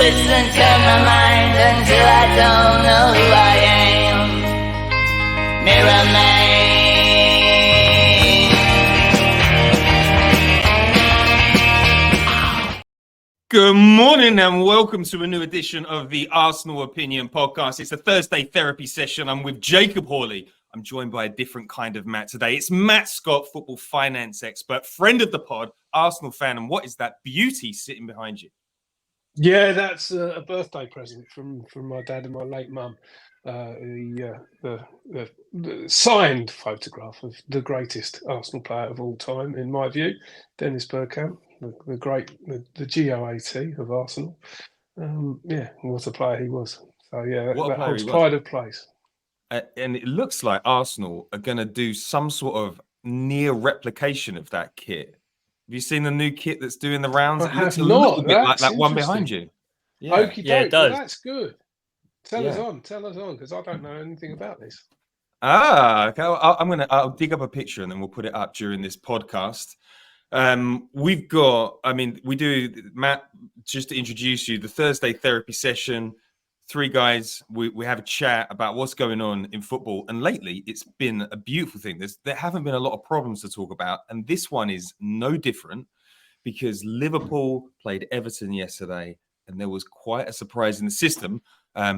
listen to my mind until I don't know who I am. Mirror man. Good morning and welcome to a new edition of the Arsenal Opinion Podcast. It's a Thursday therapy session. I'm with Jacob Hawley. I'm joined by a different kind of Matt today. It's Matt Scott, football finance expert, friend of the pod, Arsenal fan. And what is that beauty sitting behind you? Yeah, that's a birthday present from my dad and my late mum. The signed photograph of the greatest Arsenal player of all time, in my view, Dennis Bergkamp, the great, the GOAT of Arsenal. What a player he was. So yeah, that holds pride of place. And it looks like Arsenal are going to do some sort of near replication of that kit. Have you seen the new kit that's doing the rounds? It looks a little bit like that one behind you. Yeah, it does. Well, that's good. Tell us on, because I don't know anything about this. Okay. I'll dig up a picture and then we'll put it up during this podcast. We do, Matt, just to introduce you, the Thursday therapy session. Three guys, we have a chat about what's going on in football. And lately, it's been a beautiful thing. There haven't been a lot of problems to talk about. And this one is no different because Liverpool played Everton yesterday. And there was quite a surprise in the system.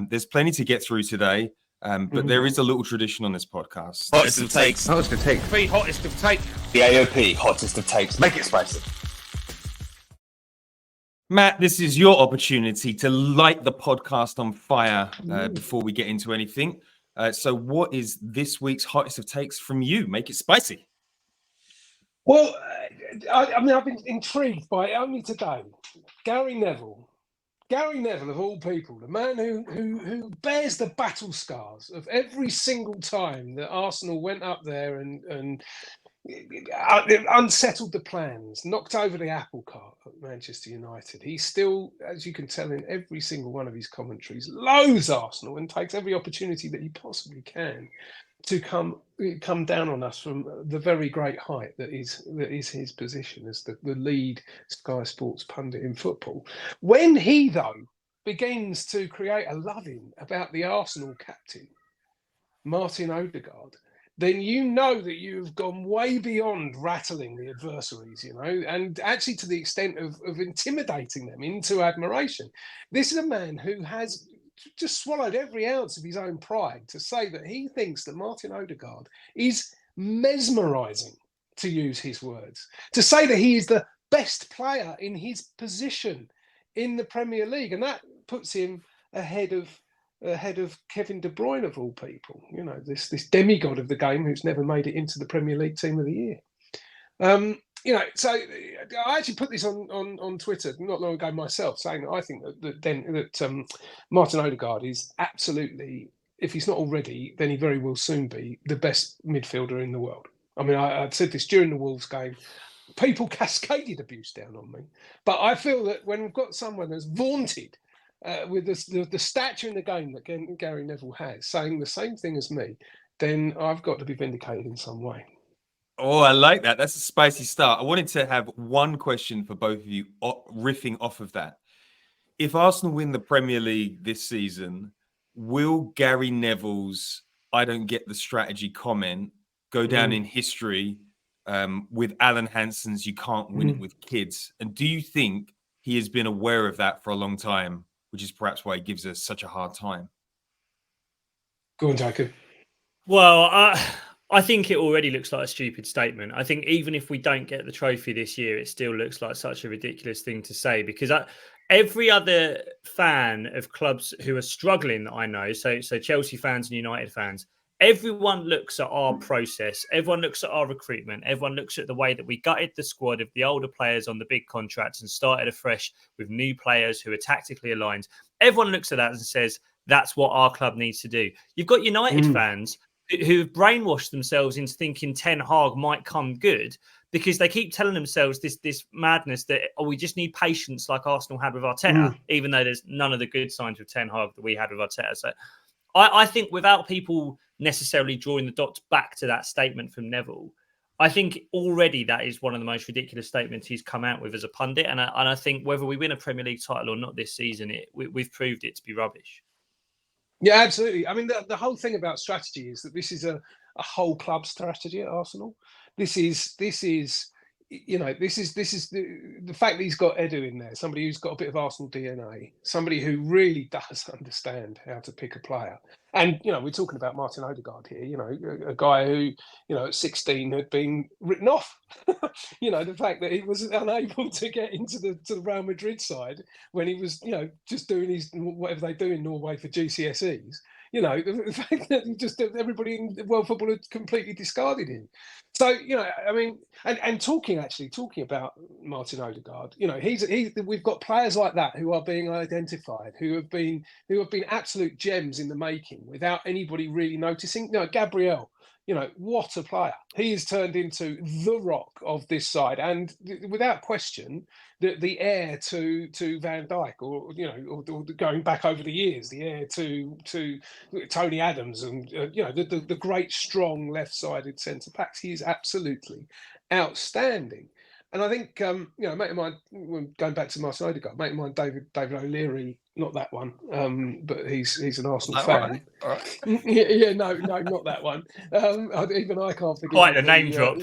There's plenty to get through today. But there is a little tradition on this podcast. Hottest of takes. Hottest of takes. The hottest of takes. The AOP, hottest of takes. Make it spicy. Matt, this is your opportunity to light the podcast on fire before we get into anything. So what is this week's hottest of takes from you? Make it spicy. Well, I've been intrigued by only today. Gary Neville, of all people, the man who bears the battle scars of every single time that Arsenal went up there and unsettled the plans, knocked over the apple cart at Manchester United. He still, as you can tell in every single one of his commentaries, loathes Arsenal and takes every opportunity that he possibly can to come down on us from the very great height that is his position as the lead Sky Sports pundit in football. When he, though, begins to create a loving about the Arsenal captain, Martin Odegaard, then you know that you've gone way beyond rattling the adversaries, and actually to the extent of intimidating them into admiration. This is a man who has just swallowed every ounce of his own pride to say that he thinks that Martin Odegaard is mesmerising, to use his words, to say that he is the best player in his position in the Premier League, and that puts him ahead of Kevin De Bruyne of all people, this demigod of the game who's never made it into the Premier League Team of the Year. So I actually put this on Twitter not long ago myself, saying that I think that Martin Odegaard is absolutely, if he's not already, then he very will soon be the best midfielder in the world. I mean, I said this during the Wolves game. People cascaded abuse down on me, but I feel that when we've got someone that's vaunted with the stature in the game that Gary Neville has, saying the same thing as me, then I've got to be vindicated in some way. Oh, I like that. That's a spicy start. I wanted to have one question for both of you, riffing off of that. If Arsenal win the Premier League this season, will Gary Neville's "I don't get the strategy" comment go down in history with Alan Hansen's "You can't win it with kids"? And do you think he has been aware of that for a long time, which is perhaps why he gives us such a hard time? Go on, Jacob. Well, I think it already looks like a stupid statement. I think even if we don't get the trophy this year, it still looks like such a ridiculous thing to say, because every other fan of clubs who are struggling that I know, so Chelsea fans and United fans, everyone looks at our process. Everyone looks at our recruitment. Everyone looks at the way that we gutted the squad of the older players on the big contracts and started afresh with new players who are tactically aligned. Everyone looks at that and says, that's what our club needs to do. You've got United fans who've brainwashed themselves into thinking Ten Hag might come good because they keep telling themselves this madness that, we just need patience like Arsenal had with Arteta, even though there's none of the good signs with Ten Hag that we had with Arteta. So I think without people necessarily drawing the dots back to that statement from Neville, I think already that is one of the most ridiculous statements he's come out with as a pundit. And I think whether we win a Premier League title or not this season, we've proved it to be rubbish. Yeah, absolutely. I mean, the whole thing about strategy is that this is a whole club strategy at Arsenal. This is the fact that he's got Edu in there, somebody who's got a bit of Arsenal DNA, somebody who really does understand how to pick a player. And, we're talking about Martin Odegaard here, a guy who, at 16 had been written off. The fact that he was unable to get into the Real Madrid side when he was, just doing his whatever they do in Norway for GCSEs. The fact that just everybody in world football had completely discarded him. So, I mean, and talking about Martin Odegaard, we've got players like that who are being identified, who have been absolute gems in the making without anybody really noticing. Gabriel, what a player. He has turned into the rock of this side. And without question, the heir to Van Dijk, or going back over the years, the heir to Tony Adams and, the great, strong left-sided centre-backs. He is absolutely outstanding. And I think, mate of mine, going back to Martin Odegaard, mate of mine, David O'Leary, not that one, but he's an Arsenal fan. All right. Yeah, no, not that one. Even I can't forget. Quite a name drop.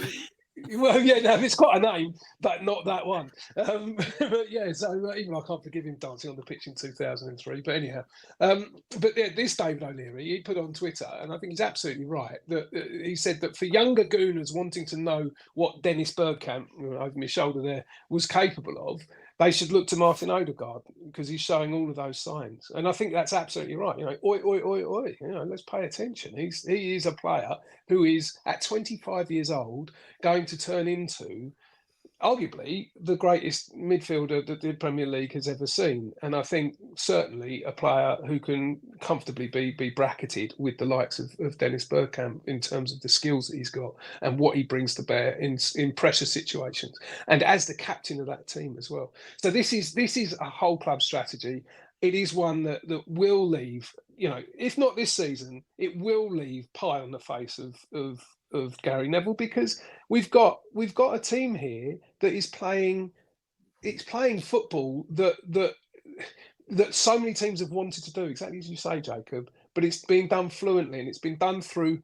Well, yeah, no, it's quite a name, but not that one. But yeah, so even I can't forgive him dancing on the pitch in 2003. But anyhow, but yeah, this David O'Leary, he put on Twitter, and I think he's absolutely right, that he said that for younger Gooners wanting to know what Dennis Bergkamp, over my shoulder there, was capable of, they should look to Martin Odegaard because he's showing all of those signs. And I think that's absolutely right. Oi, oi, oi, oi. Let's pay attention. He is a player who is, at 25 years old, going to turn into arguably the greatest midfielder that the Premier League has ever seen. And I think certainly a player who can comfortably be bracketed with the likes of Dennis Bergkamp in terms of the skills that he's got and what he brings to bear in pressure situations, and as the captain of that team as well. So this is a whole club strategy. It is one that will leave, if not this season, it will leave pie on the face of Gary Neville, because we've got a team here that is playing football that so many teams have wanted to do, exactly as you say, Jacob, but it's being done fluently, and it's been done through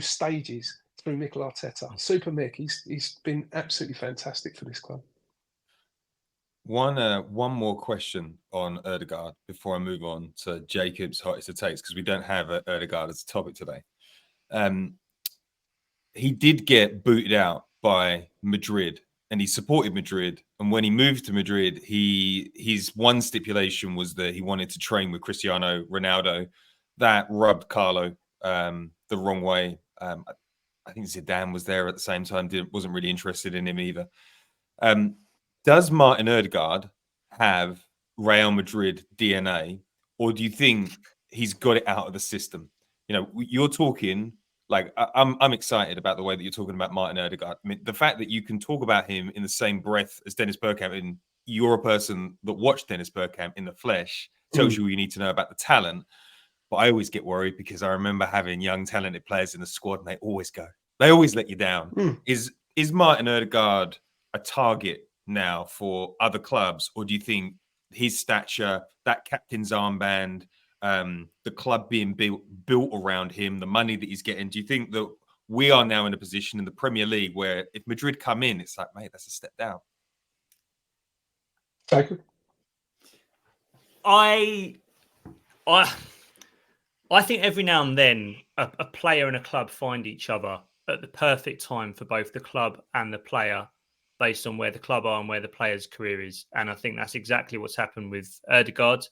stages through Mikel Arteta. Super Mick, he's been absolutely fantastic for this club. One more question on Odegaard before I move on to Jacob's hottest of takes, because we don't have Odegaard as a topic today. He did get booted out by Madrid, and he supported Madrid. And when he moved to Madrid, his one stipulation was that he wanted to train with Cristiano Ronaldo. That rubbed Carlo the wrong way. I think Zidane was there at the same time, wasn't really interested in him either. Does Martin Odegaard have Real Madrid DNA, or do you think he's got it out of the system? You're talking... Like, I'm excited about the way that you're talking about Martin Odegaard. I mean, the fact that you can talk about him in the same breath as Dennis Bergkamp, and you're a person that watched Dennis Bergkamp in the flesh, tells you all you need to know about the talent. But I always get worried because I remember having young, talented players in the squad, and they always let you down. Is Martin Odegaard a target now for other clubs, or do you think his stature, that captain's armband, the club being built around him, the money that he's getting, do you think that we are now in a position in the Premier League where if Madrid come in, it's like, mate, that's a step down? Jacob? I think every now and then a player and a club find each other at the perfect time for both the club and the player, based on where the club are and where the player's career is. And I think that's exactly what's happened with Odegaard,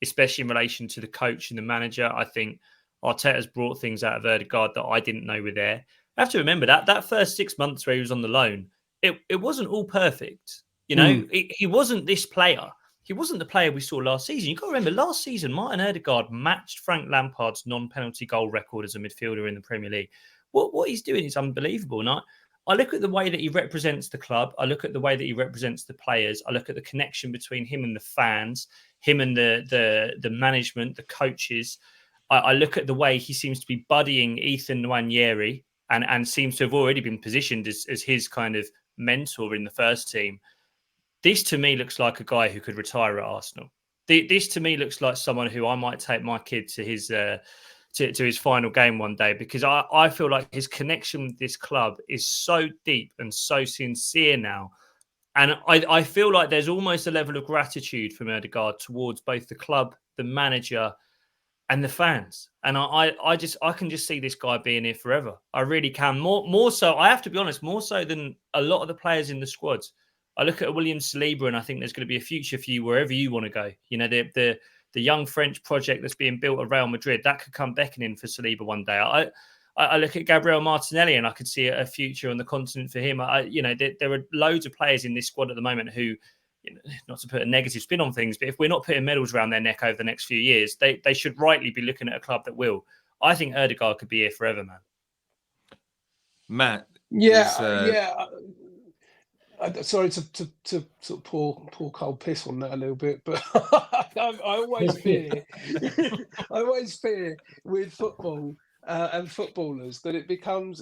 especially in relation to the coach and the manager. I think Arteta's brought things out of Odegaard that I didn't know were there. I have to remember that first 6 months where he was on the loan, it wasn't all perfect. He wasn't this player. He wasn't the player we saw last season. You've got to remember, last season, Martin Odegaard matched Frank Lampard's non-penalty goal record as a midfielder in the Premier League. What he's doing is unbelievable. And I look at the way that he represents the club. I look at the way that he represents the players. I look at the connection between him and the fans, him and the management, the coaches. I look at the way he seems to be buddying Ethan Nwaneri and seems to have already been positioned as his kind of mentor in the first team. This to me looks like a guy who could retire at Arsenal. This to me looks like someone who I might take my kid to his to his final game one day, because I feel like his connection with this club is so deep and so sincere now. And I feel like there's almost a level of gratitude from Odegaard towards both the club, the manager, and the fans. And I can just see this guy being here forever. I really can. More so, I have to be honest, more so than a lot of the players in the squads. I look at William Saliba and I think there's going to be a future for you wherever you want to go. You know, the young French project that's being built at Real Madrid, that could come beckoning for Saliba one day. I look at Gabriel Martinelli and I could see a future on the continent for him. There are loads of players in this squad at the moment who, not to put a negative spin on things, but if we're not putting medals around their neck over the next few years, they should rightly be looking at a club that will. I think Odegaard could be here forever, man. Matt. Sorry to sort of pour cold piss on that a little bit, but I always fear with football and footballers that it becomes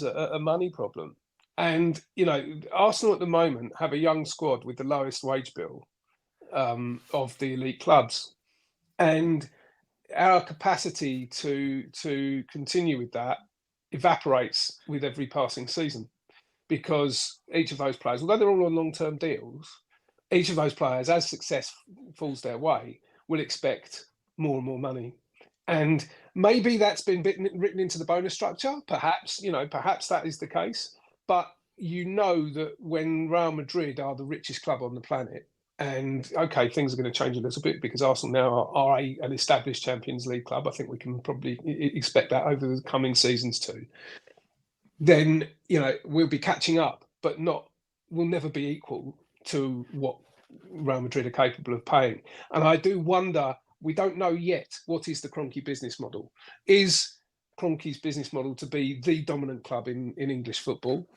a money problem. And Arsenal at the moment have a young squad with the lowest wage bill of the elite clubs, and our capacity to continue with that evaporates with every passing season. Because each of those players, although they're all on long-term deals, each of those players, as success falls their way, will expect more and more money. And maybe that's been written into the bonus structure. Perhaps that is the case. But that when Real Madrid are the richest club on the planet, and okay, things are going to change a little bit because Arsenal now are an established Champions League club. I think we can probably expect that over the coming seasons too. Then we'll be catching up, but we'll never be equal to what Real Madrid are capable of paying. And I do wonder, we don't know yet what is the Kroenke business model. Is Kroenke's business model to be the dominant club in English football?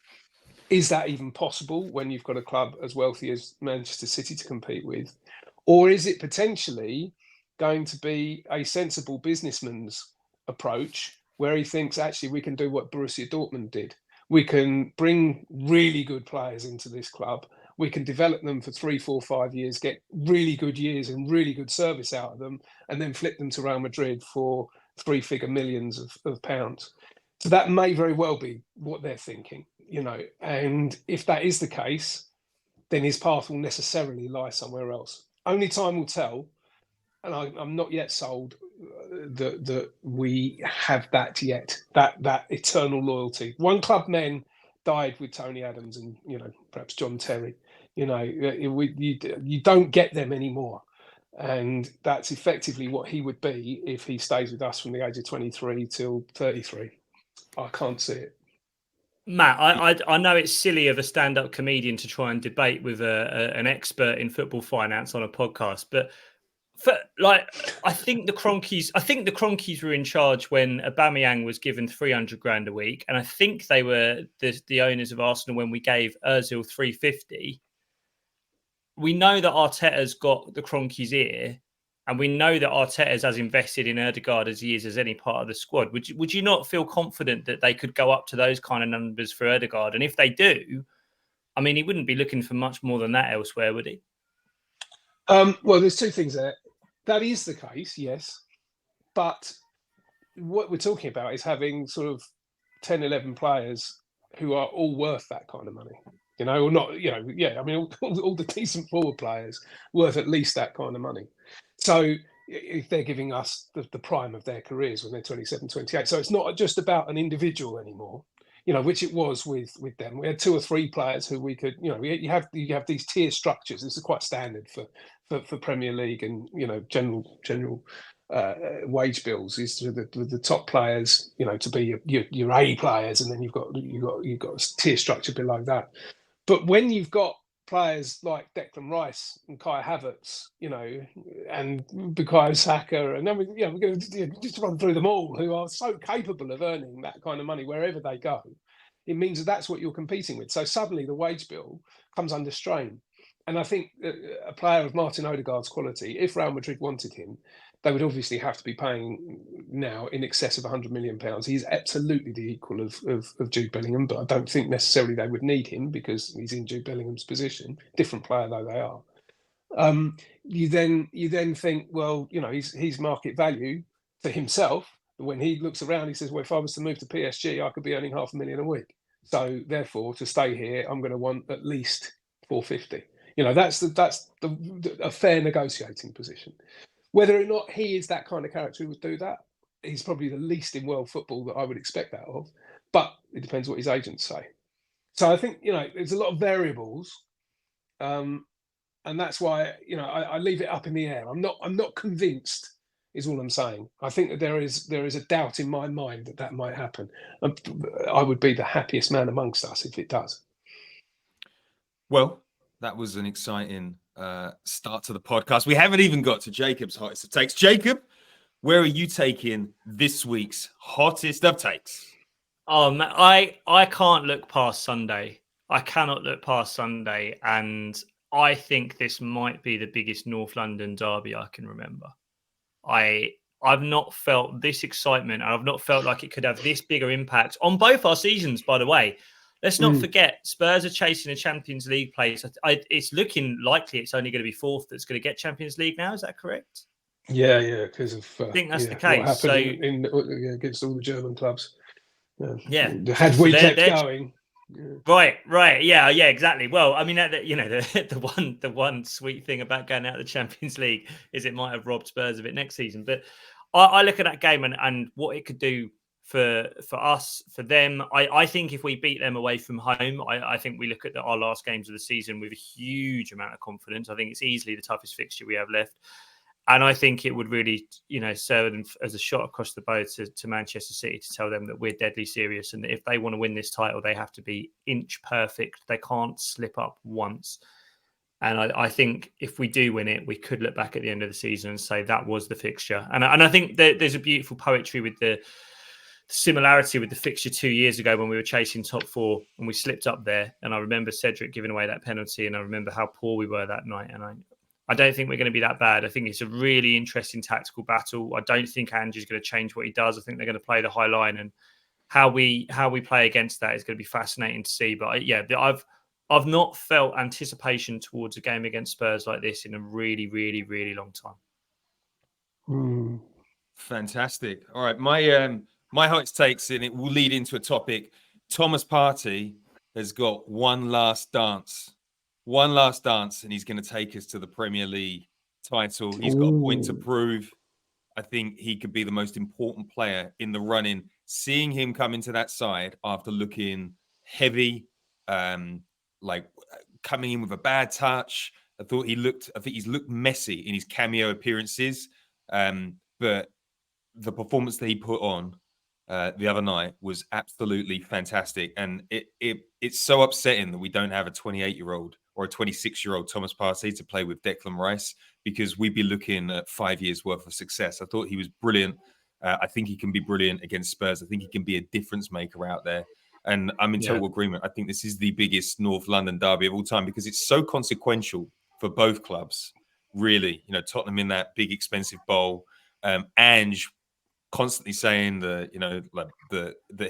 Is that even possible when you've got a club as wealthy as Manchester City to compete with? Or is it potentially going to be a sensible businessman's approach, where he thinks, actually, we can do what Borussia Dortmund did. We can bring really good players into this club. We can develop them for 3, 4, 5 years, get really good years and really good service out of them, and then flip them to Real Madrid for 3-figure millions of pounds. So that may very well be what they're thinking, And if that is the case, then his path will necessarily lie somewhere else. Only time will tell. And I'm not yet sold that we have that yet, that eternal loyalty. One club men died with Tony Adams and perhaps John Terry. You don't get them anymore, and that's effectively what he would be if he stays with us from the age of 23 till 33. I can't see it. Matt, I know it's silly of a stand-up comedian to try and debate with an expert in football finance on a podcast, but I think the Kroenkes were in charge when Aubameyang was given 300 grand a week, and I think they were the owners of Arsenal when we gave Özil 350. We know that Arteta's got the Kroenkes' ear, and we know that Arteta's as invested in Odegaard as he is as any part of the squad. Would you not feel confident that they could go up to those kind of numbers for Odegaard? And if they do, I mean, he wouldn't be looking for much more than that elsewhere, would he? Well, there's two things there. That is the case, yes. But what we're talking about is having sort of 10, 11 players who are all worth that kind of money. Or not, I mean, all the decent forward players worth at least that kind of money. So if they're giving us the prime of their careers when they're 27, 28. So it's not just about an individual anymore, which it was with them. We had 2 or 3 players who we could, you have these tier structures. This is quite standard for Premier League and general wage bills. Is to the top players, to be your A players, and then you've got a tier structure below that. But when you've got players like Declan Rice and Kai Havertz, and Bukayo Saka, and then we're going to just run through them all, who are so capable of earning that kind of money wherever they go, it means that's what you're competing with. So suddenly the wage bill comes under strain. And I think a player of Martin Odegaard's quality, if Real Madrid wanted him, they would obviously have to be paying now in excess of £100 million. He's absolutely the equal of Jude Bellingham, but I don't think necessarily they would need him because he's in Jude Bellingham's position. Different player though they are. You then think, well, he's market value to himself. When he looks around, he says, well, if I was to move to PSG, I could be earning £500,000 a week. So therefore, to stay here, I'm going to want at least 450. That's a fair negotiating position. Whether or not he is that kind of character who would do that, he's probably the least in world football that I would expect that of. But it depends what his agents say. So I think there's a lot of variables. And that's why I leave it up in the air. I'm not convinced, is all I'm saying. I think that there is a doubt in my mind that might happen. I would be the happiest man amongst us if it does. Well, that was an exciting start to the podcast. We haven't even got to Jacob's hottest of takes. Jacob, where are you taking this week's hottest of takes? I can't look past Sunday. I cannot look past Sunday, and I think this might be the biggest North London derby I can remember. I've not felt this excitement, and I've not felt like it could have this bigger impact on both our seasons, by the way. Let's not forget, Spurs are chasing a Champions League place. It's looking likely it's only going to be fourth that's going to get Champions League now. Is that correct? Yeah, because of I think that's the what case. happened against all the German clubs. Yeah. Had we kept going. Yeah. Right. Yeah, exactly. Well, I mean, the one sweet thing about going out of the Champions League is it might have robbed Spurs of it next season. But I look at that game and what it could do for us, for them. I think if we beat them away from home, I think we look at our last games of the season with a huge amount of confidence. I think it's easily the toughest fixture we have left. And I think it would really, serve them as a shot across the bow to Manchester City to tell them that we're deadly serious and that if they want to win this title, they have to be inch perfect. They can't slip up once. And I think if we do win it, we could look back at the end of the season and say that was the fixture. And I think that there's a beautiful poetry with the similarity with the fixture 2 years ago when we were chasing top four and we slipped up there. And I remember Cedric giving away that penalty and I remember how poor we were that night. And I don't think we're going to be that bad. I think it's a really interesting tactical battle. I don't think Ange's going to change what he does. I think they're going to play the high line, and how we play against that is going to be fascinating to see. But I've not felt anticipation towards a game against Spurs like this in a really, really, really long time. Fantastic. All right, my hottest takes, and it will lead into a topic. Thomas Partey has got one last dance, and he's going to take us to the Premier League title. He's got a point to prove. I think he could be the most important player in the running. Seeing him come into that side after looking heavy, like coming in with a bad touch. I think he's looked messy in his cameo appearances. But the performance that he put on the other night was absolutely fantastic. And it's so upsetting that we don't have a 28-year-old or a 26-year-old Thomas Partey to play with Declan Rice, because we'd be looking at 5 years worth of success. I thought he was brilliant. I think he can be brilliant against Spurs. I think he can be a difference maker out there. And I'm in total agreement. I think this is the biggest North London derby of all time because it's so consequential for both clubs, really. Tottenham in that big, expensive bowl. Ange constantly saying that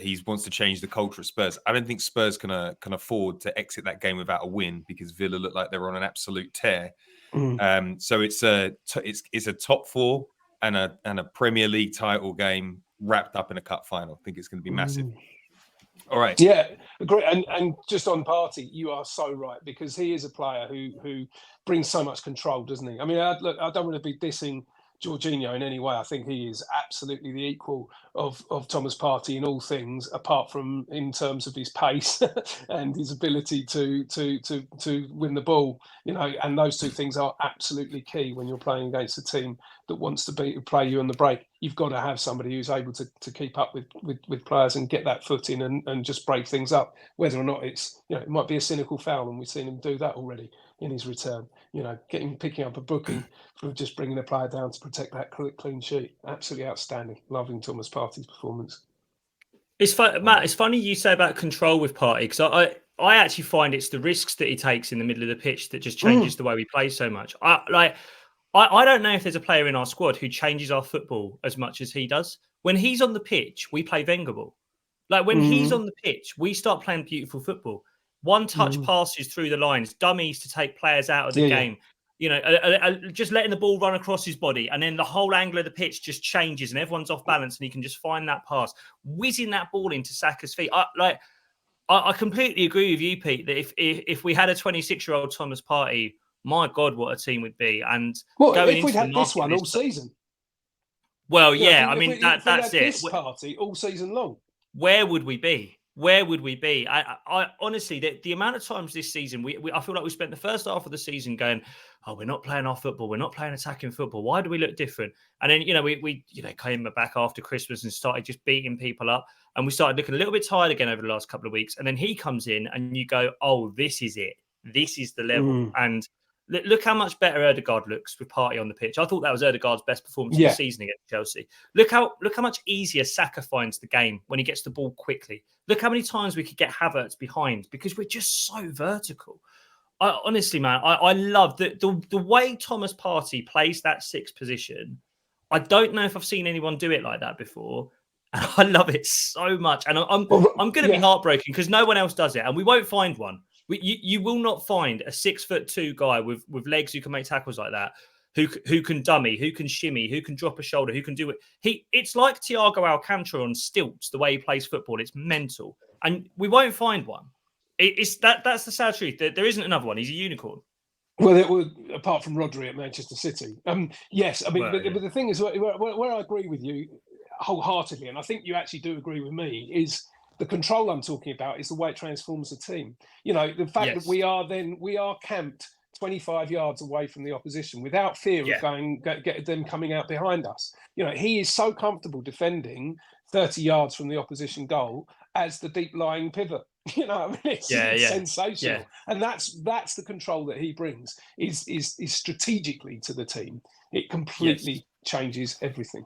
he wants to change the culture of Spurs. I don't think Spurs can afford to exit that game without a win because Villa look like they're on an absolute tear. So it's a top four and a Premier League title game wrapped up in a cup final. I think it's going to be massive. All right. Yeah, great. And just on Partey, you are so right, because he is a player who brings so much control, doesn't he? I mean, I don't want to be dissing Jorginho in any way. I think he is absolutely the equal of Thomas Partey in all things, apart from in terms of his pace and his ability to win the ball. And those two things are absolutely key when you're playing against a team that wants to play you on the break. You've got to have somebody who's able to keep up with players and get that foot in and just break things up. Whether or not it's it might be a cynical foul, and we've seen him do that already in his return. Picking up a booking for just bringing a player down to protect that clean sheet. Absolutely outstanding. Loving Thomas Partey's performance. Matt, it's funny you say about control with Partey, because I actually find it's the risks that he takes in the middle of the pitch that just changes the way we play so much. I don't know if there's a player in our squad who changes our football as much as he does. When he's on the pitch, we play Wenger ball. Like when he's on the pitch, we start playing beautiful football. One touch passes through the lines, dummies to take players out of the game. You know, just letting the ball run across his body, and then the whole angle of the pitch just changes, and everyone's off balance, and he can just find that pass, whizzing that ball into Saka's feet. I completely agree with you, Pete, that if we had a 26-year-old Thomas Partey, my God, what a team would be. And if we'd had this one all season. Well, yeah, I mean, that's it. This party all season long. Where would we be? Where would we be? I honestly, the amount of times this season, I feel like we spent the first half of the season going, oh, we're not playing our football. We're not playing attacking football. Why do we look different? And then, we came back after Christmas and started just beating people up. And we started looking a little bit tired again over the last couple of weeks. And then he comes in and you go, oh, this is it. This is the level. And look how much better Odegaard looks with Partey on the pitch. I thought that was Odegaard's best performance of the season against Chelsea. Look how much easier Saka finds the game when he gets the ball quickly. Look how many times we could get Havertz behind because we're just so vertical. Honestly, man, I love the way Thomas Partey plays that sixth position. I don't know if I've seen anyone do it like that before. And I love it so much. And I'm going to be heartbroken because no one else does it. And we won't find one. You will not find a 6'2" guy with legs who can make tackles like that, who can dummy, who can shimmy, who can drop a shoulder, who can do it. It's like Thiago Alcantara on stilts, the way he plays football. It's mental. And we won't find one. That's the sad truth. There isn't another one. He's a unicorn. Well, apart from Rodri at Manchester City. Yes, I mean, but the thing is, where I agree with you wholeheartedly, and I think you actually do agree with me, is the control I'm talking about is the way it transforms the team. The fact that we are camped 25 yards away from the opposition without fear of get them coming out behind us. He is so comfortable defending 30 yards from the opposition goal as the deep lying pivot. It's sensational. Yeah. And that's the control that he brings is strategically to the team. It completely changes everything.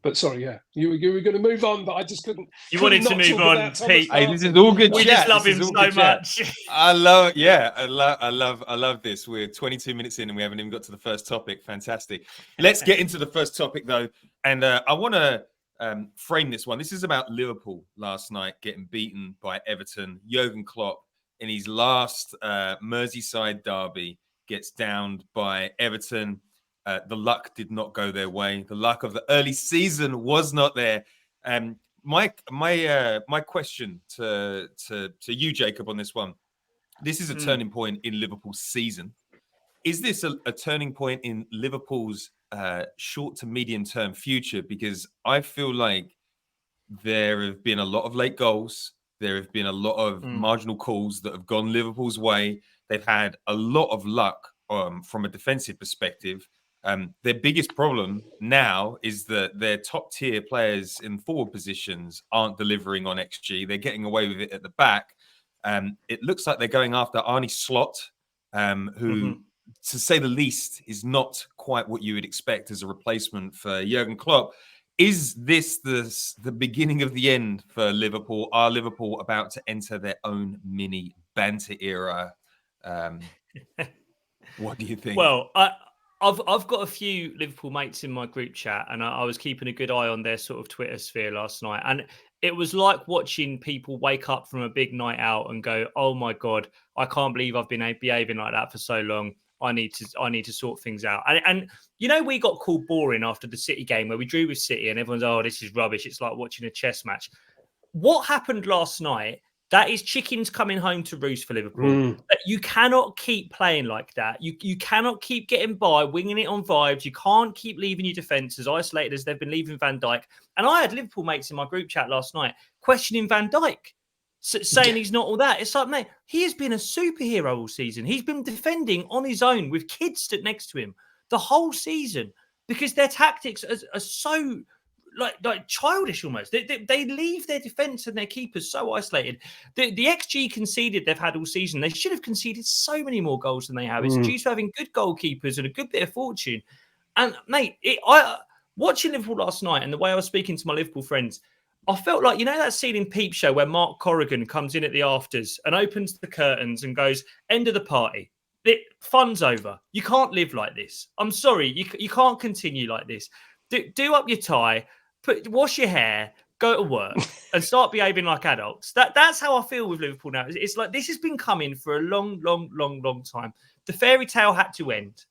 But sorry, you were going to move on, but I just couldn't. You wanted to move on, Pete. Hey, this is all good. We just love him so much. I love this. We're 22 minutes in and we haven't even got to the first topic. Fantastic. Let's get into the first topic though, and I want to frame this one. This is about Liverpool last night getting beaten by Everton. Jurgen Klopp in his last Merseyside derby gets downed by Everton. The luck did not go their way. The luck of the early season was not there. My question to you, Jacob, on this one. This is a turning point in Liverpool's season. Is this a turning point in Liverpool's short to medium term future? Because I feel like there have been a lot of late goals. There have been a lot of marginal calls that have gone Liverpool's way. They've had a lot of luck from a defensive perspective. Their biggest problem now is that their top tier players in forward positions aren't delivering on XG. They're getting away with it at the back. It looks like they're going after Arne Slot, who, to say the least, is not quite what you would expect as a replacement for Jurgen Klopp. Is this the beginning of the end for Liverpool? Are Liverpool about to enter their own mini banter era? What do you think? Well, I've got a few Liverpool mates in my group chat, and I was keeping a good eye on their sort of Twitter sphere last night. And it was like watching people wake up from a big night out and go, "Oh my God, I can't believe I've been behaving like that for so long. I need to sort things out." And we got called boring after the City game where we drew with City, and everyone's, "Oh, this is rubbish. It's like watching a chess match." What happened last night? That is chickens coming home to roost for Liverpool. You cannot keep playing like that. You cannot keep getting by, winging it on vibes. You can't keep leaving your defence as isolated as they've been leaving Van Dijk. And I had Liverpool mates in my group chat last night questioning Van Dijk, saying he's not all that. It's like, mate, he has been a superhero all season. He's been defending on his own with kids stood next to him the whole season because their tactics are so... Like childish almost. They leave their defence and their keepers so isolated. The XG conceded they've had all season, they should have conceded so many more goals than they have. It's due to having good goalkeepers and a good bit of fortune. And mate, watching Liverpool last night and the way I was speaking to my Liverpool friends, I felt like, that scene in Peep Show where Mark Corrigan comes in at the afters and opens the curtains and goes, "End of the party." Fun's over. You can't live like this. I'm sorry. You can't continue like this. Do up your tie, wash your hair, go to work, and start behaving like adults. That's how I feel with Liverpool now. It's like this has been coming for a long time. The fairy tale had to end.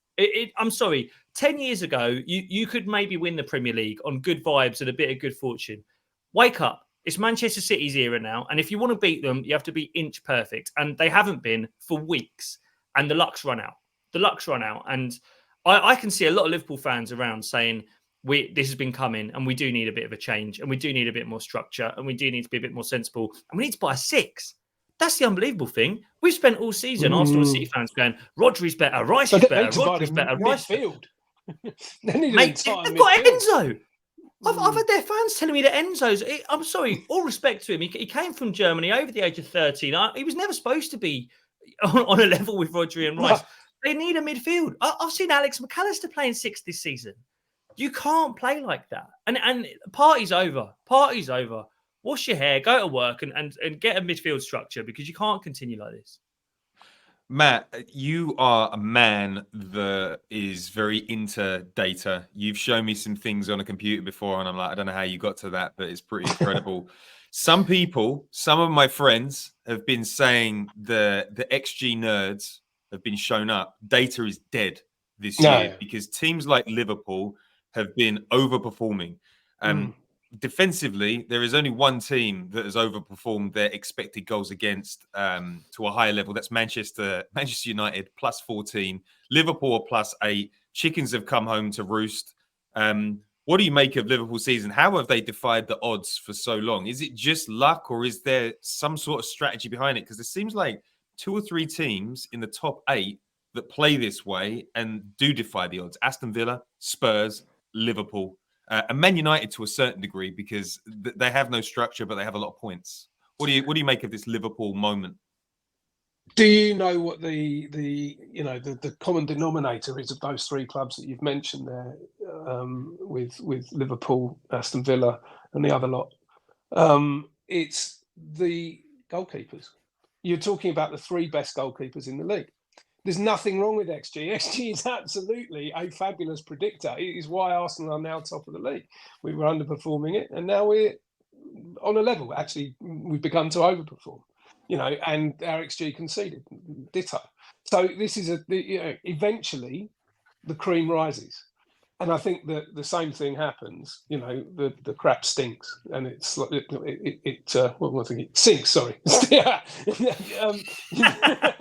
I'm sorry. 10 years ago, you could maybe win the Premier League on good vibes and a bit of good fortune. Wake up. It's Manchester City's era now. And if you want to beat them, you have to be inch perfect. And they haven't been for weeks. And the luck's run out. And I can see a lot of Liverpool fans around saying, this has been coming and we do need a bit of a change and we do need a bit more structure and we do need to be a bit more sensible and we need to buy a 6. That's the unbelievable thing. We've spent all season, Arsenal and City fans going, Rodri's better, Rice is better, Rodri's better, Rice midfield. Mate, they've got Enzo. I've had their fans telling me that Enzo's... I'm sorry, all respect to him. He came from Germany over the age of 13. He was never supposed to be on a level with Rodri and Rice. They need a midfield. I've seen Alex McAllister playing 6 this season. You can't play like that. And party's over. Wash your hair, go to work and get a midfield structure because you can't continue like this. Matt, you are a man that is very into data. You've shown me some things on a computer before, and I'm like, I don't know how you got to that, but it's pretty incredible. Some of my friends have been saying the XG nerds have been shown up. Data is dead this year because teams like Liverpool have been overperforming. Defensively, there is only one team that has overperformed their expected goals against to a higher level. That's Manchester United plus 14, Liverpool plus 8. Chickens have come home to roost. What do you make of Liverpool's season? How have they defied the odds for so long? Is it just luck or is there some sort of strategy behind it? Because it seems like 2 or 3 teams in the top 8 that play this way and do defy the odds. Aston Villa, Spurs, Liverpool. And Man United to a certain degree because they have no structure, but they have a lot of points. What do you make of this Liverpool moment? Do you know what the common denominator is of those 3 clubs that you've mentioned there, with Liverpool, Aston Villa, and the other lot? It's the goalkeepers. You're talking about the 3 best goalkeepers in the league. There's nothing wrong with XG. XG is absolutely a fabulous predictor. It is why Arsenal are now top of the league. We were underperforming it, and now we're on a level. Actually, we've begun to overperform. And our XG conceded, ditto. So this is eventually the cream rises. And I think that the same thing happens. The crap stinks, and it sinks. Sorry,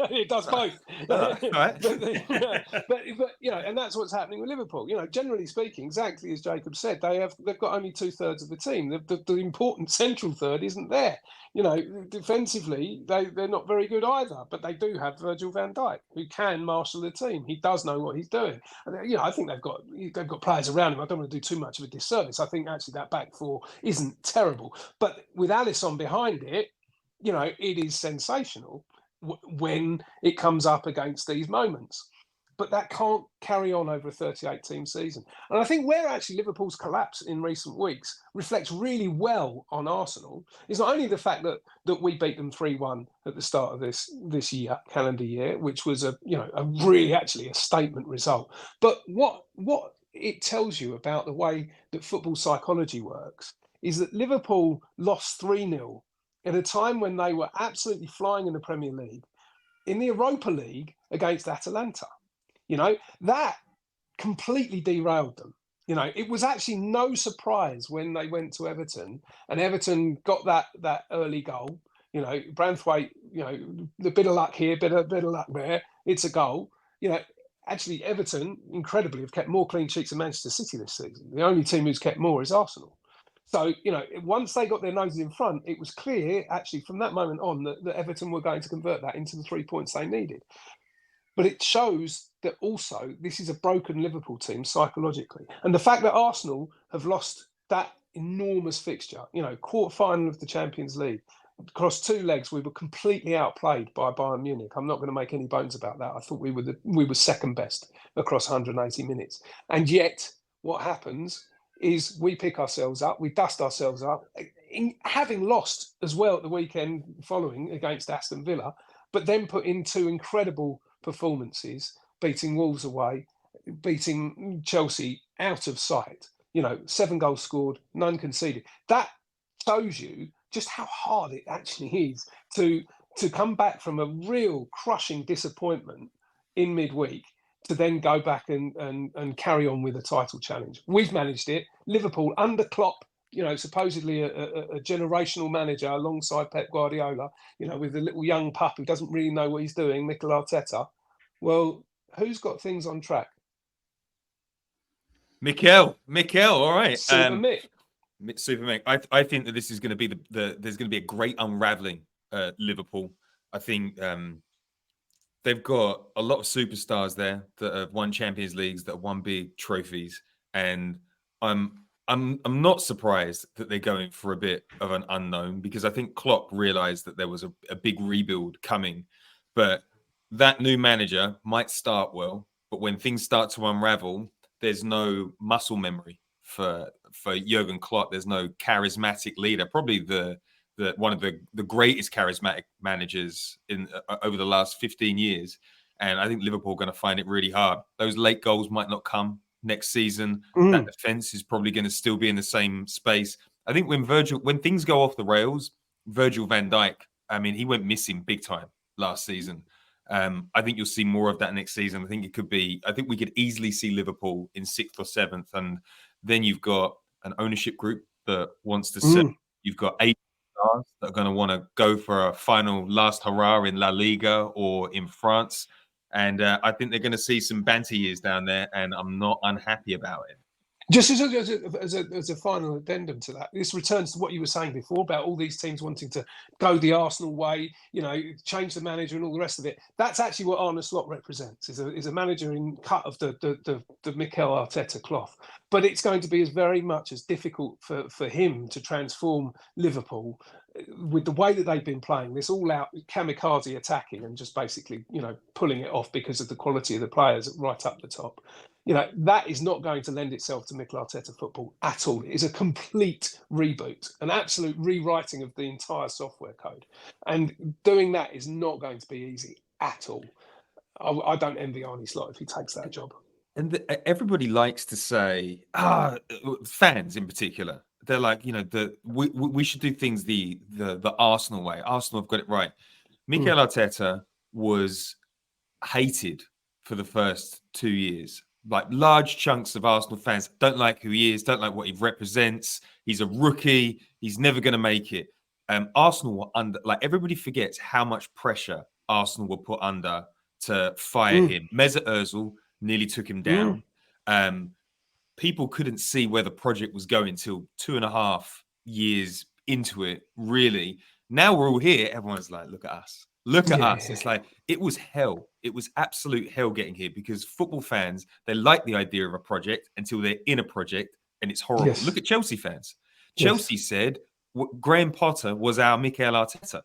it does both. Right. but and that's what's happening with Liverpool. Generally speaking, exactly as Jacob said, they've got only 2/3 of the team. The important central third isn't there. Defensively, they're not very good either, but they do have Virgil van Dijk, who can marshal the team. He does know what he's doing. And, I think they've got players around him. I don't want to do too much of a disservice. I think actually that back 4 isn't terrible. But with Alisson behind it, it is sensational when it comes up against these moments. But that can't carry on over a 38-team season. And I think where actually Liverpool's collapse in recent weeks reflects really well on Arsenal is not only the fact that we beat them 3-1 at the start of this calendar year, which was a really actually a statement result, but what it tells you about the way that football psychology works is that Liverpool lost 3-0 at a time when they were absolutely flying in the Premier League, in the Europa League against Atalanta. That completely derailed them. It was actually no surprise when they went to Everton and Everton got that early goal. Branthwaite, the bit of luck here, bit of luck there. It's a goal. Actually, Everton, incredibly, have kept more clean sheets than Manchester City this season. The only team who's kept more is Arsenal. So, once they got their noses in front, it was clear, actually, from that moment on, that Everton were going to convert that into the 3 points they needed. But it shows that also this is a broken Liverpool team psychologically. And the fact that Arsenal have lost that enormous fixture, quarter-final of the Champions League, across 2 legs, we were completely outplayed by Bayern Munich. I'm not going to make any bones about that. I thought we were second best across 180 minutes. And yet, what happens is we pick ourselves up, we dust ourselves up, having lost as well at the weekend following against Aston Villa, but then put in 2 incredible performances, beating Wolves away, beating Chelsea out of sight. 7 goals scored, none conceded. That shows you just how hard it actually is to come back from a real crushing disappointment in midweek to then go back and carry on with a title challenge. We've managed it. Liverpool under Klopp, supposedly a generational manager alongside Pep Guardiola, with a little young pup who doesn't really know what he's doing, Mikel Arteta. Well, who's got things on track? Mikel, all right. Super Mick. Super Mick. I think that this is going to be there's going to be a great unraveling at Liverpool. I think they've got a lot of superstars there that have won Champions Leagues, that have won big trophies, and I'm not surprised that they're going for a bit of an unknown, because I think Klopp realised that there was a big rebuild coming, but that new manager might start well, but when things start to unravel, there's no muscle memory for Jurgen Klopp. There's no charismatic leader. Probably the one of the greatest charismatic managers in over the last 15 years. And I think Liverpool are going to find it really hard. Those late goals might not come next season. That defense is probably going to still be in the same space. I think when things go off the rails, Virgil van Dijk, I mean, he went missing big time last season. I think you'll see more of that next season. I think we could easily see Liverpool in 6th or 7th. And then you've got an ownership group that wants to sell. You've got 8 stars that are going to want to go for a final last hurrah in La Liga or in France. And I think they're going to see some banter years down there, and I'm not unhappy about it. Just as a final addendum to that, this returns to what you were saying before about all these teams wanting to go the Arsenal way, change the manager and all the rest of it. That's actually what Arne Slot represents, is a manager in cut of the Mikel Arteta cloth. But it's going to be as very much as difficult for him to transform Liverpool with the way that they've been playing, this all-out kamikaze attacking and just basically, pulling it off because of the quality of the players right up the top. That is not going to lend itself to Mikel Arteta football at all. It is a complete reboot, an absolute rewriting of the entire software code. And doing that is not going to be easy at all. I don't envy Arne Slot if he takes that job. And everybody likes to say, fans in particular, they're like, we should do things the Arsenal way. Arsenal have got it right. Mikel Arteta was hated for the first 2 years. Like, large chunks of Arsenal fans don't like who he is, don't like what he represents. He's a rookie. He's never going to make it. Arsenal were under, everybody forgets how much pressure Arsenal were put under to fire him. Mesut Ozil nearly took him down. People couldn't see where the project was going till 2.5 years into it, really. Now we're all here. Everyone's like, look at us. Look at us. It's like, it was hell. It was absolute hell getting here, because football fans, they like the idea of a project until they're in a project and it's horrible. Yes. Look at Chelsea fans. Chelsea said Graham Potter was our Mikel Arteta,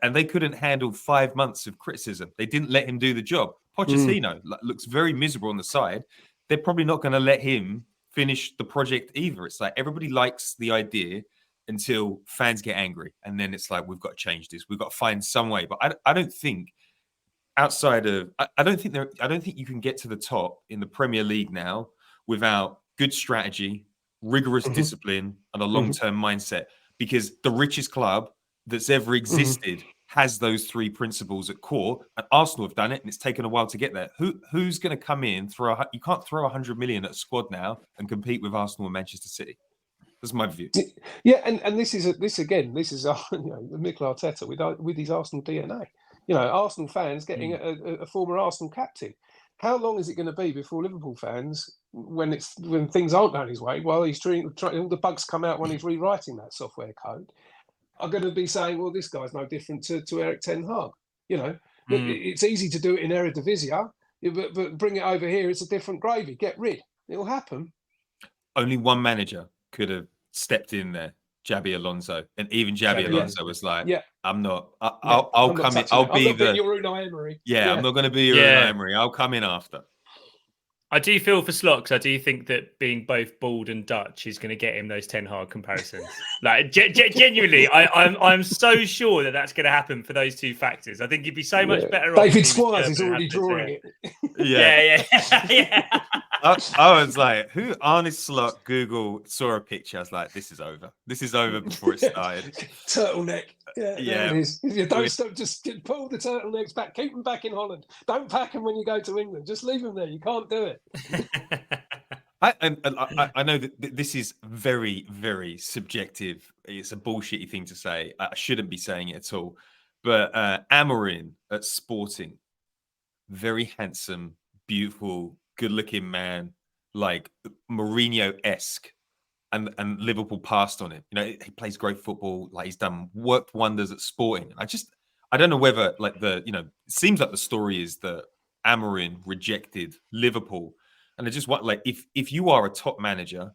and they couldn't handle 5 months of criticism. They didn't let him do the job. Pochettino looks very miserable on the side. They're probably not going to let him finish the project either. It's like, everybody likes the idea until fans get angry, and then it's like, we've got to change this. We've got to find some way. But I don't think outside of I don't think you can get to the top in the Premier League now without good strategy, rigorous discipline, and a long-term mindset. Because the richest club that's ever existed has those 3 principles at core, and Arsenal have done it, and it's taken a while to get there. Who's going to come in? You can't throw 100 million at a squad now and compete with Arsenal and Manchester City. That's my view. Yeah, and this is Mikel Arteta with his Arsenal DNA. Arsenal fans getting a former Arsenal captain. How long is it going to be before Liverpool fans, when things aren't going his way, while he's trying all the bugs come out when he's rewriting that software code, are going to be saying, well, this guy's no different to Eric Ten Hag. It's easy to do it in Eredivisie, but bring it over here, it's a different gravy. Get rid. It'll happen. Only one manager could have stepped in there, Xabi Alonso, and even Xabi Alonso was like, I'm not. I'll come in. I'll be your Unai Emery. I'm not going to be your Unai Emery. I'll come in after. I do feel for Slot because I do think that being both bald and Dutch is going to get him those Ten Hag comparisons. Like genuinely, I'm so sure that that's going to happen for those two factors. I think he'd be so much better off. David Squires is already drawing it. Yeah. I was like, who Arne Slot Google saw a picture? I was like, this is over. This is over before it started. Turtleneck. Yeah. There it is. You don't With- stop, just pull the turtlenecks back. Keep them back in Holland. Don't pack them when you go to England. Just leave them there. You can't do it. I know that this is very, very subjective. It's a bullshitty thing to say. I shouldn't be saying it at all. But Amorim at Sporting, very handsome, beautiful, good-looking man, like Mourinho-esque, and Liverpool passed on him. You know, he plays great football. Like he's worked wonders at Sporting. I don't know whether it seems like the story is that Amorim rejected Liverpool. And I just want, like, if you are a top manager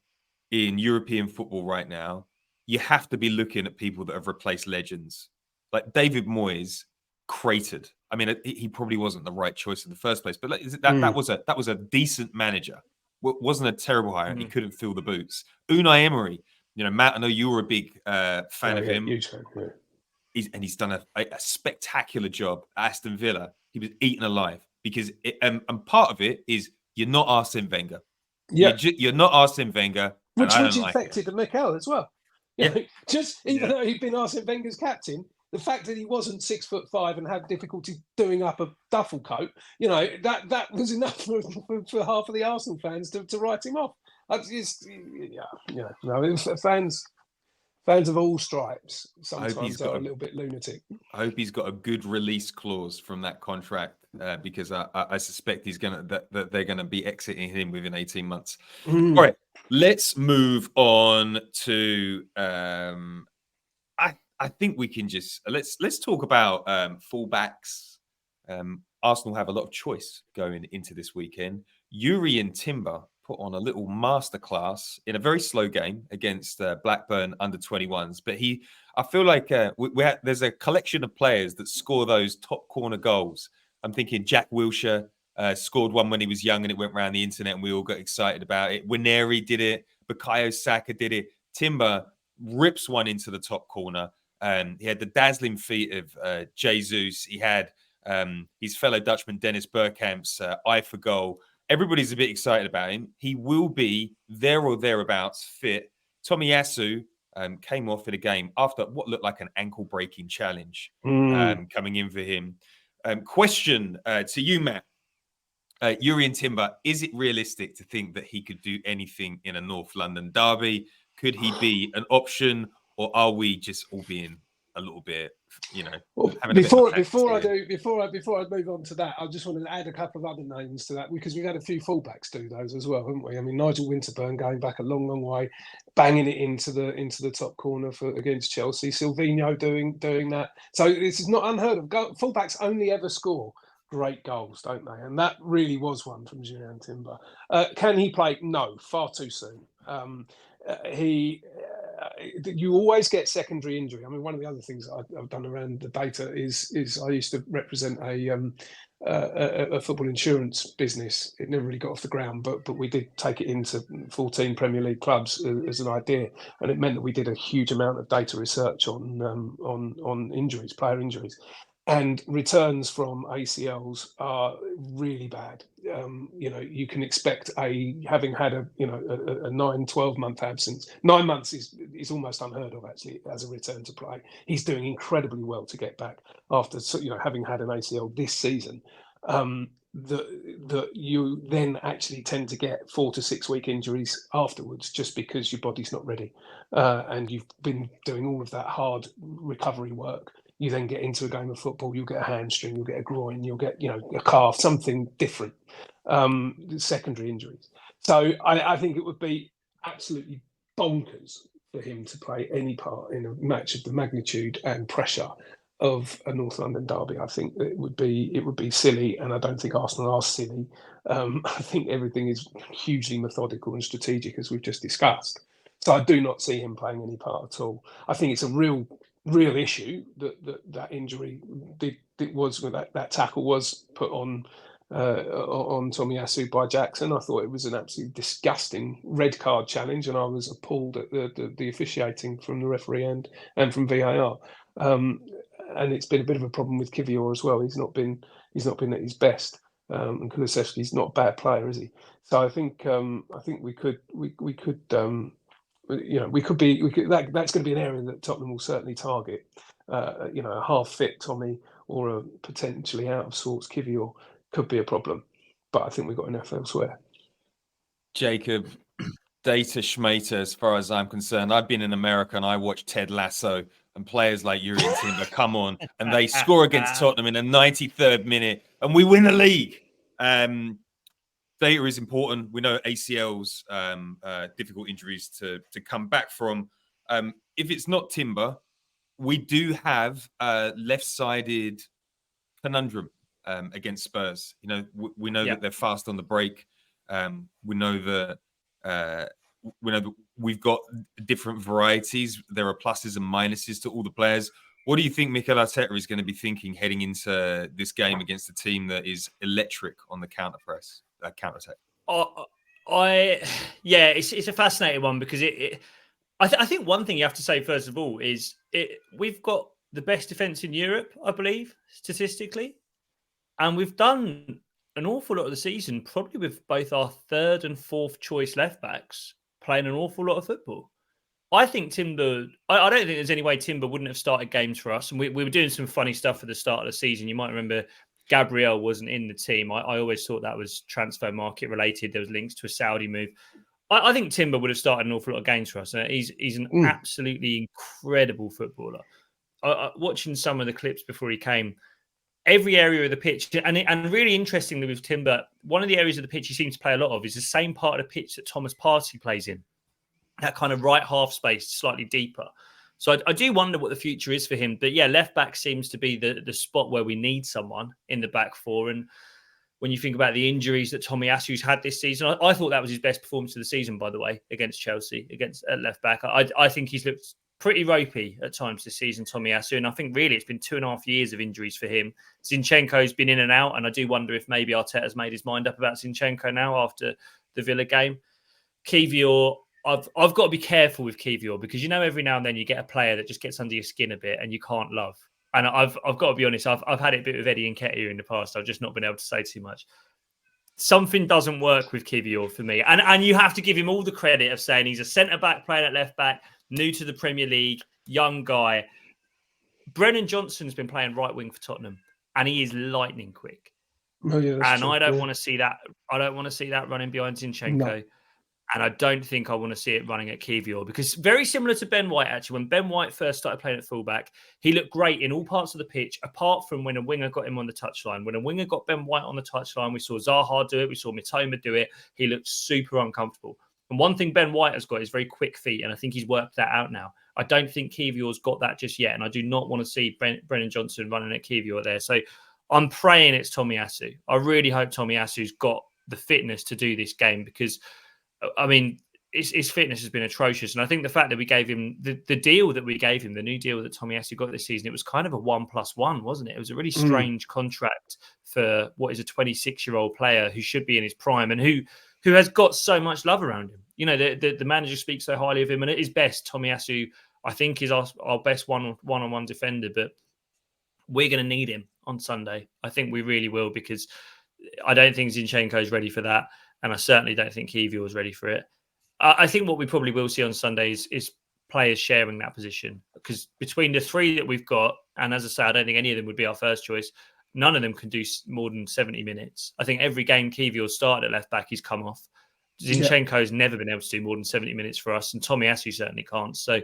in European football right now, you have to be looking at people that have replaced legends. Like David Moyes cratered. I mean, he probably wasn't the right choice in the first place, but that was a decent manager. Wasn't a terrible hire. And he couldn't fill the boots. Unai Emery, Matt, I know you were a big fan of him. Huge fan, yeah. He's done a spectacular job at Aston Villa. He was eaten alive because and part of it is you're not Arsene Wenger. Yeah, you're not Arsene Wenger, which affected Mikel as well. Even though he'd been Arsene Wenger's captain, the fact that he wasn't 6'5" and had difficulty doing up a duffel coat, that was enough for half of the Arsenal fans to write him off. Fans of all stripes sometimes are a little bit lunatic. I hope he's got a good release clause from that contract because I suspect that they're gonna be exiting him within 18 months. All right, let's move on to. I think we can just let's talk about fullbacks. Arsenal have a lot of choice going into this weekend. Yuri and Timber put on a little masterclass in a very slow game against Blackburn under-21s. But I feel like there's a collection of players that score those top corner goals. I'm thinking Jack Wilshere scored one when he was young and it went around the internet and we all got excited about it. Wineri did it. Bukayo Saka did it. Timber rips one into the top corner. He had the dazzling feet of Jesus. He had his fellow Dutchman Dennis Bergkamp's eye for goal. Everybody's a bit excited about him. He will be there or thereabouts fit. Tomiyasu came off in a game after what looked like an ankle-breaking challenge coming in for him. Question to you, Matt. Yuri and Timber, is it realistic to think that he could do anything in a North London derby? Could he be an option, or are we just all being a little bit, before I move on to that, I just wanted to add a couple of other names to that because we've had a few fullbacks do those as well, haven't we? I mean, Nigel Winterburn going back a long, long way, banging it into the top corner against Chelsea. Silvinho doing that. So this is not unheard of. Fullbacks only ever score great goals, don't they? And that really was one from Julian Timber. Can he play? No, far too soon. You always get secondary injury. I mean, one of the other things I've done around the data is I used to represent a football insurance business. It never really got off the ground, but we did take it into 14 Premier League clubs as an idea, and it meant that we did a huge amount of data research on injuries, player injuries. And returns from ACLs are really bad. You can expect having had a 9-12 month absence. 9 months is almost unheard of actually as a return to play. He's doing incredibly well to get back after having had an ACL this season. That you then actually tend to get 4 to 6 week injuries afterwards, just because your body's not ready, and you've been doing all of that hard recovery work. You then get into a game of football, you'll get a hamstring, you'll get a groin, you'll get a calf, something different, secondary injuries. So I think it would be absolutely bonkers for him to play any part in a match of the magnitude and pressure of a North London derby. I think it would be silly, and I don't think Arsenal are silly. I think everything is hugely methodical and strategic, as we've just discussed. So I do not see him playing any part at all. I think it's a real issue that injury was that tackle was put on on Tomiyasu by Jackson. I thought it was an absolutely disgusting red card challenge, and I was appalled at the officiating from the referee and from VAR. And it's been a bit of a problem with Kivior as well. He's not been at his best. And Kulusevski's not a bad player, is he? So I think we could that's going to be an area that Tottenham will certainly target. A half fit Tommy or a potentially out of sorts Kivior could be a problem, but I think we've got enough elsewhere. Jacob, data schmater, as far as I'm concerned. I've been in America and I watched Ted Lasso, and players like Yuri and Timber come on and they score against Tottenham in the 93rd minute and we win the league. Data is important. We know ACLs, difficult injuries to come back from. If it's not Timber, we do have a left-sided conundrum against Spurs. We know that they're fast on the break. We know that we've got different varieties. There are pluses and minuses to all the players. What do you think Mikel Arteta is going to be thinking heading into this game against a team that is electric on the counter-attack? It's a fascinating one because I think one thing you have to say first of all is we've got the best defense in Europe, I believe, statistically, and we've done an awful lot of the season probably with both our third and fourth choice left backs playing an awful lot of football. I think Timber. I don't think there's any way Timber wouldn't have started games for us, and we were doing some funny stuff at the start of the season. You might remember Gabriel wasn't in the team. I always thought that was transfer market related. There was links to a Saudi move. I think Timber would have started an awful lot of games for us. He's an absolutely incredible footballer. Watching some of the clips before he came, every area of the pitch, and really interestingly with Timber, one of the areas of the pitch he seems to play a lot of is the same part of the pitch that Thomas Partey plays in. That kind of right half space, slightly deeper. So I do wonder what the future is for him. But yeah, left back seems to be the spot where we need someone in the back four. And when you think about the injuries that Tomiyasu's had this season, I thought that was his best performance of the season, by the way, against Chelsea, against left back. I think he's looked pretty ropey at times this season, Tomiyasu. And I think really it's been 2.5 years of injuries for him. Zinchenko's been in and out. And I do wonder if maybe Arteta's made his mind up about Zinchenko now after the Villa game. Kivior, I've got to be careful with Kivior because, every now and then you get a player that just gets under your skin a bit and you can't love. And I've got to be honest, I've had it a bit with Eddie Nketiah in the past. I've just not been able to say too much. Something doesn't work with Kivior for me. And you have to give him all the credit of saying he's a centre-back playing at left-back, new to the Premier League, young guy. Brennan Johnson's been playing right wing for Tottenham and he is lightning quick. Oh, yeah, and true. I don't want to see that. I don't want to see that running behind Zinchenko. No. And I don't think I want to see it running at Kivior because very similar to Ben White, actually. When Ben White first started playing at fullback, he looked great in all parts of the pitch, apart from when a winger got him on the touchline. When a winger got Ben White on the touchline, we saw Zaha do it. We saw Mitoma do it. He looked super uncomfortable. And one thing Ben White has got is very quick feet, and I think he's worked that out now. I don't think Kivior's got that just yet, and I do not want to see Brennan Johnson running at Kivior there. So I'm praying it's Tomiyasu. I really hope Tomiyasu's got the fitness to do this game because his fitness has been atrocious. And I think the fact that we gave him the deal that we gave him, the new deal that Tomiyasu got this season, it was kind of a 1+1, wasn't it? It was a really strange contract for what is a 26-year-old player who should be in his prime and who has got so much love around him. The manager speaks so highly of him, and at his best, Tomiyasu, I think, is our best one-on-one defender. But we're going to need him on Sunday. I think we really will, because I don't think Zinchenko is ready for that. And I certainly don't think Kivior was ready for it. I think what we probably will see on Sunday is players sharing that position. Because between the three that we've got, and as I say, I don't think any of them would be our first choice, none of them can do more than 70 minutes. I think every game Kivior started at left-back, he's come off. Zinchenko's never been able to do more than 70 minutes for us, and Tomiyasu certainly can't. So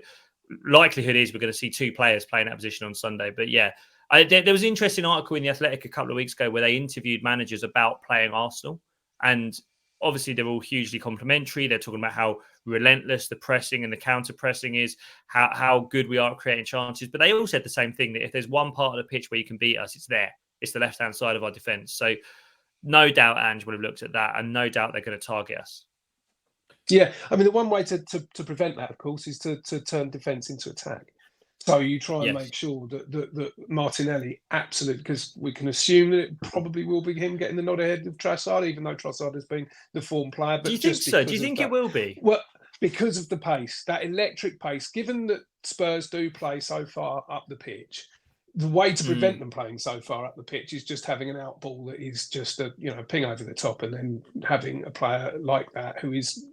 likelihood is we're going to see two players playing that position on Sunday. But yeah, there was an interesting article in The Athletic a couple of weeks ago where they interviewed managers about playing Arsenal. And obviously, they're all hugely complimentary. They're talking about how relentless the pressing and the counter-pressing is, how good we are at creating chances. But they all said the same thing, that if there's one part of the pitch where you can beat us, it's there. It's the left-hand side of our defence. So no doubt Ange would have looked at that, and no doubt they're going to target us. Yeah, the one way to prevent that, of course, is to turn defence into attack. So you try and Yes. make sure that Martinelli absolutely, because we can assume that it probably will be him getting the nod ahead of Trossard, even though Trossard has been the form player. But Do you think just so? Do you because of think that, it will be? well, because of the pace, that electric pace, given that Spurs do play so far up the pitch, the way to prevent them playing so far up the pitch is just having an out ball that is just a ping over the top, and then having a player like that who is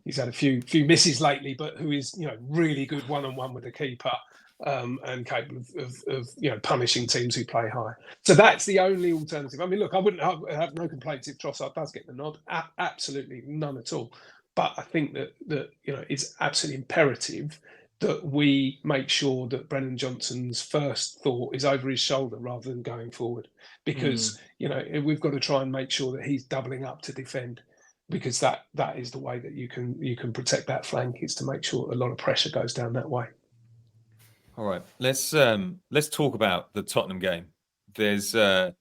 he's had a few misses lately, but who is really good one-on-one with the keeper, and capable of punishing teams who play high. So that's the only alternative. I mean, look, I have no complaints if Trossard does get the nod. Absolutely none at all. But I think that it's absolutely imperative that we make sure that Brennan Johnson's first thought is over his shoulder rather than going forward, because we've got to try and make sure that he's doubling up to defend, because that is the way that you can protect that flank, is to make sure a lot of pressure goes down that way. All right, let's talk about the Tottenham game. There's a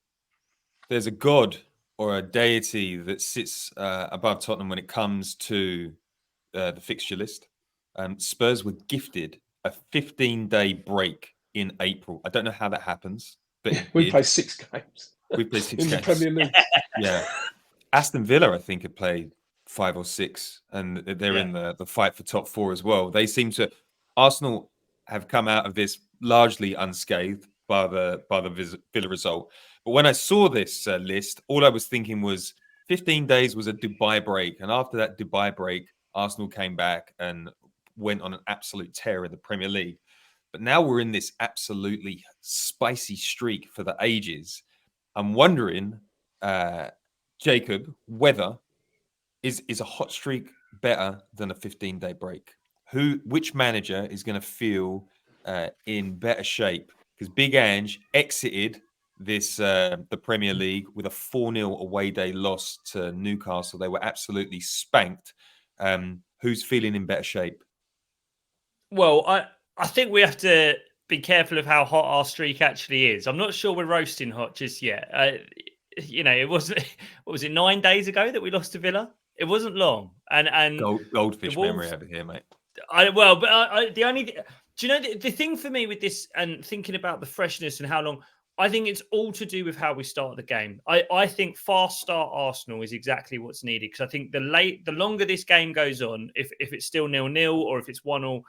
god or a deity that sits above Tottenham when it comes to the fixture list. Spurs were gifted a 15-day break in April. I don't know how that happens, but we play 6 games. We played 6 in games. the Premier League. Yeah. Aston Villa, I think, had played 5 or 6, and they're in the fight for top 4 as well. They seem to. Arsenal have come out of this largely unscathed by the Villa result. But when I saw this list, all I was thinking was 15 days was a Dubai break, and after that Dubai break, Arsenal came back and went on an absolute tear in the Premier League. But now we're in this absolutely spicy streak for the ages. I'm wondering, Jacob, whether is a hot streak better than a 15-day break? Which manager is going to feel in better shape? Because Big Ange exited the Premier League with a 4-0 away day loss to Newcastle. They were absolutely spanked. Who's feeling in better shape? Well, I think we have to be careful of how hot our streak actually is. I'm not sure we're roasting hot just yet. It wasn't. What was it? 9 days ago that we lost to Villa. It wasn't long. And goldfish memory over here, mate. Do you know the thing for me with this and thinking about the freshness and how long? I think it's all to do with how we start the game. I think fast start Arsenal is exactly what's needed, because I think the longer this game goes on, if it's still 0-0 or if it's 1-1,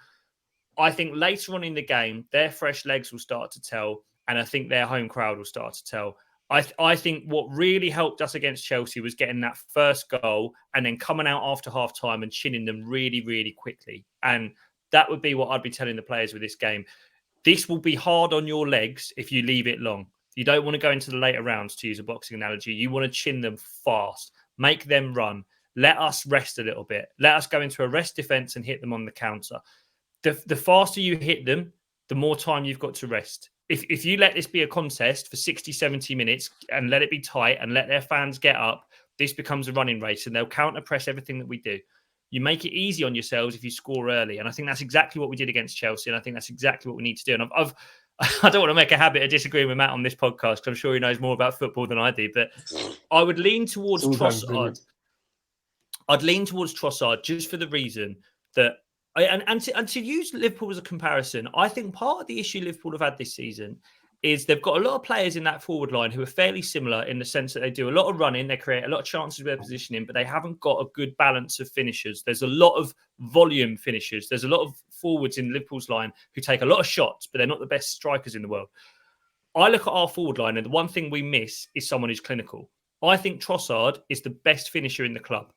I think later on in the game, their fresh legs will start to tell, and I think their home crowd will start to tell. I think what really helped us against Chelsea was getting that first goal and then coming out after half time and chinning them really, really quickly. And that would be what I'd be telling the players with this game. This will be hard on your legs if you leave it long. You don't want to go into the later rounds, to use a boxing analogy. You want to chin them fast, make them run, let us rest a little bit. Let us go into a rest defence and hit them on the counter. The faster you hit them, the more time you've got to rest. If you let this be a contest for 60, 70 minutes and let it be tight and let their fans get up, this becomes a running race and they'll counter press everything that we do. You make it easy on yourselves if you score early. And I think that's exactly what we did against Chelsea. And I think that's exactly what we need to do. And I don't want to make a habit of disagreeing with Matt on this podcast, because I'm sure he knows more about football than I do. But I would lean towards Trossard. I'd lean towards Trossard just for the reason that, and to use Liverpool as a comparison, I think part of the issue Liverpool have had this season is they've got a lot of players in that forward line who are fairly similar in the sense that they do a lot of running, they create a lot of chances with their positioning, but they haven't got a good balance of finishers. There's a lot of volume finishers. There's a lot of forwards in Liverpool's line who take a lot of shots, but they're not the best strikers in the world. I look at our forward line, and the one thing we miss is someone who's clinical. I think Trossard is the best finisher in the club.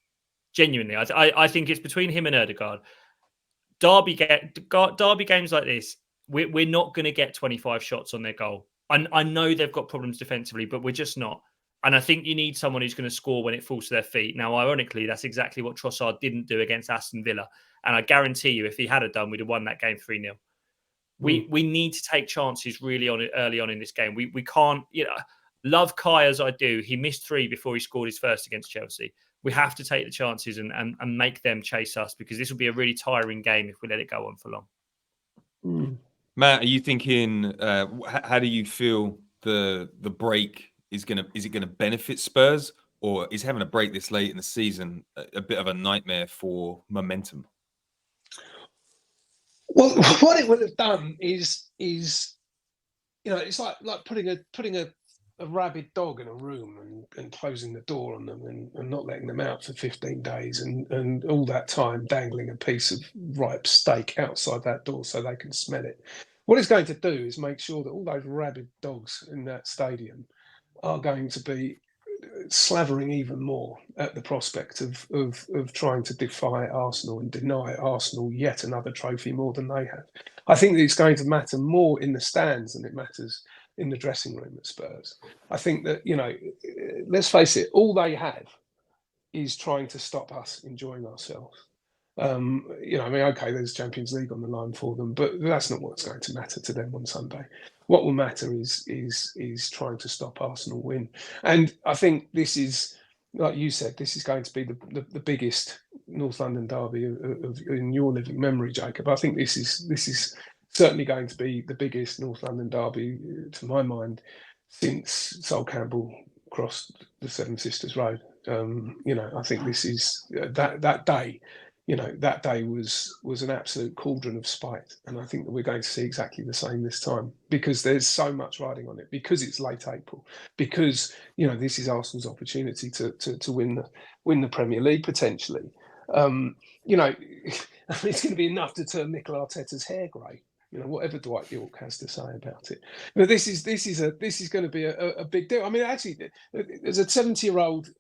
Genuinely. I think it's between him and Odegaard. Derby games like this, we're not going to get 25 shots on their goal. I know they've got problems defensively, but we're just not. And I think you need someone who's going to score when it falls to their feet. Now, ironically, that's exactly what Trossard didn't do against Aston Villa. And I guarantee you, if he had done, we'd have won that game 3-0. We need to take chances really early on in this game. We can't, love Kai as I do. He missed 3 before he scored his first against Chelsea. We have to take the chances and make them chase us, because this will be a really tiring game if we let it go on for long. Matt, are you thinking? How do you feel the break is it gonna benefit Spurs, or is having a break this late in the season a bit of a nightmare for momentum? Well, what it would have done is it's like putting a rabid dog in a room and closing the door on them and not letting them out for 15 days and all that time dangling a piece of ripe steak outside that door so they can smell it. What it's going to do is make sure that all those rabid dogs in that stadium are going to be slavering even more at the prospect of trying to defy Arsenal and deny Arsenal yet another trophy more than they have. I think that it's going to matter more in the stands than it matters in the dressing room at Spurs. I think that, let's face it, all they have is trying to stop us enjoying ourselves. Okay, there's Champions League on the line for them, but that's not what's going to matter to them on Sunday. What will matter is trying to stop Arsenal win. And I think this is, like you said, this is going to be the biggest North London derby in your living memory, Jacob. I think this is certainly going to be the biggest North London derby, to my mind, since Sol Campbell crossed the Seven Sisters Road. I think this is that day. That day was an absolute cauldron of spite, and I think that we're going to see exactly the same this time because there's so much riding on it. Because it's late April, because this is Arsenal's opportunity to win the Premier League potentially. It's going to be enough to turn Mikel Arteta's hair grey. Whatever Dwight York has to say about it. But this is going to be a big deal. I mean, actually, there's a 70-year-old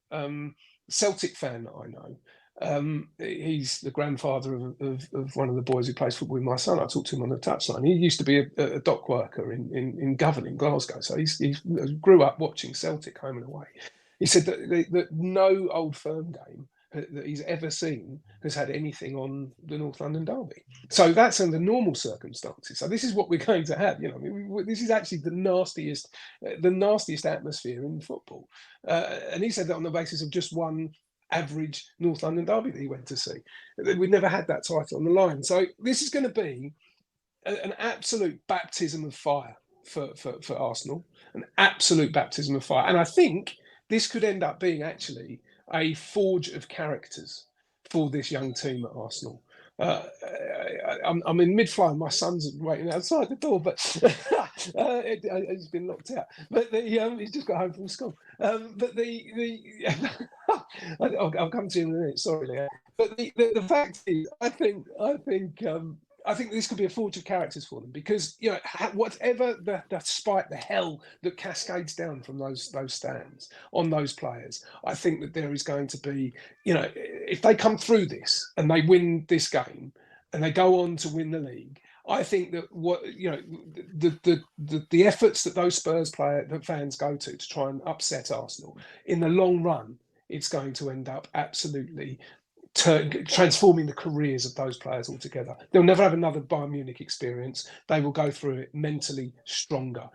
Celtic fan that I know. He's the grandfather of one of the boys who plays football with my son. I talked to him on the touchline. He used to be a dock worker in Govan in Glasgow, so he grew up watching Celtic home and away. He said that no Old Firm game that he's ever seen has had anything on the North London derby. So that's under normal circumstances. So this is what we're going to have. This is actually the nastiest atmosphere in football. And he said that on the basis of just one average North London derby that he went to see. We've never had that title on the line. So this is going to be an absolute baptism of fire for Arsenal, an absolute baptism of fire. And I think this could end up being actually a forge of characters for this young team at Arsenal. I'm in mid-flight. My son's waiting outside the door, but he's been locked out. But he's just got home from school. But I'll come to you in a minute. Sorry, Leo. But the fact is, I think this could be a forge of characters for them because whatever the spite, the hell that cascades down from those stands on those players, I think that there is going to be, if they come through this and they win this game and they go on to win the league, I think that the efforts that those Spurs fans go to try and upset Arsenal in the long run, it's going to end up absolutely transforming the careers of those players altogether. They'll never have another Bayern Munich experience. They will go through it mentally stronger,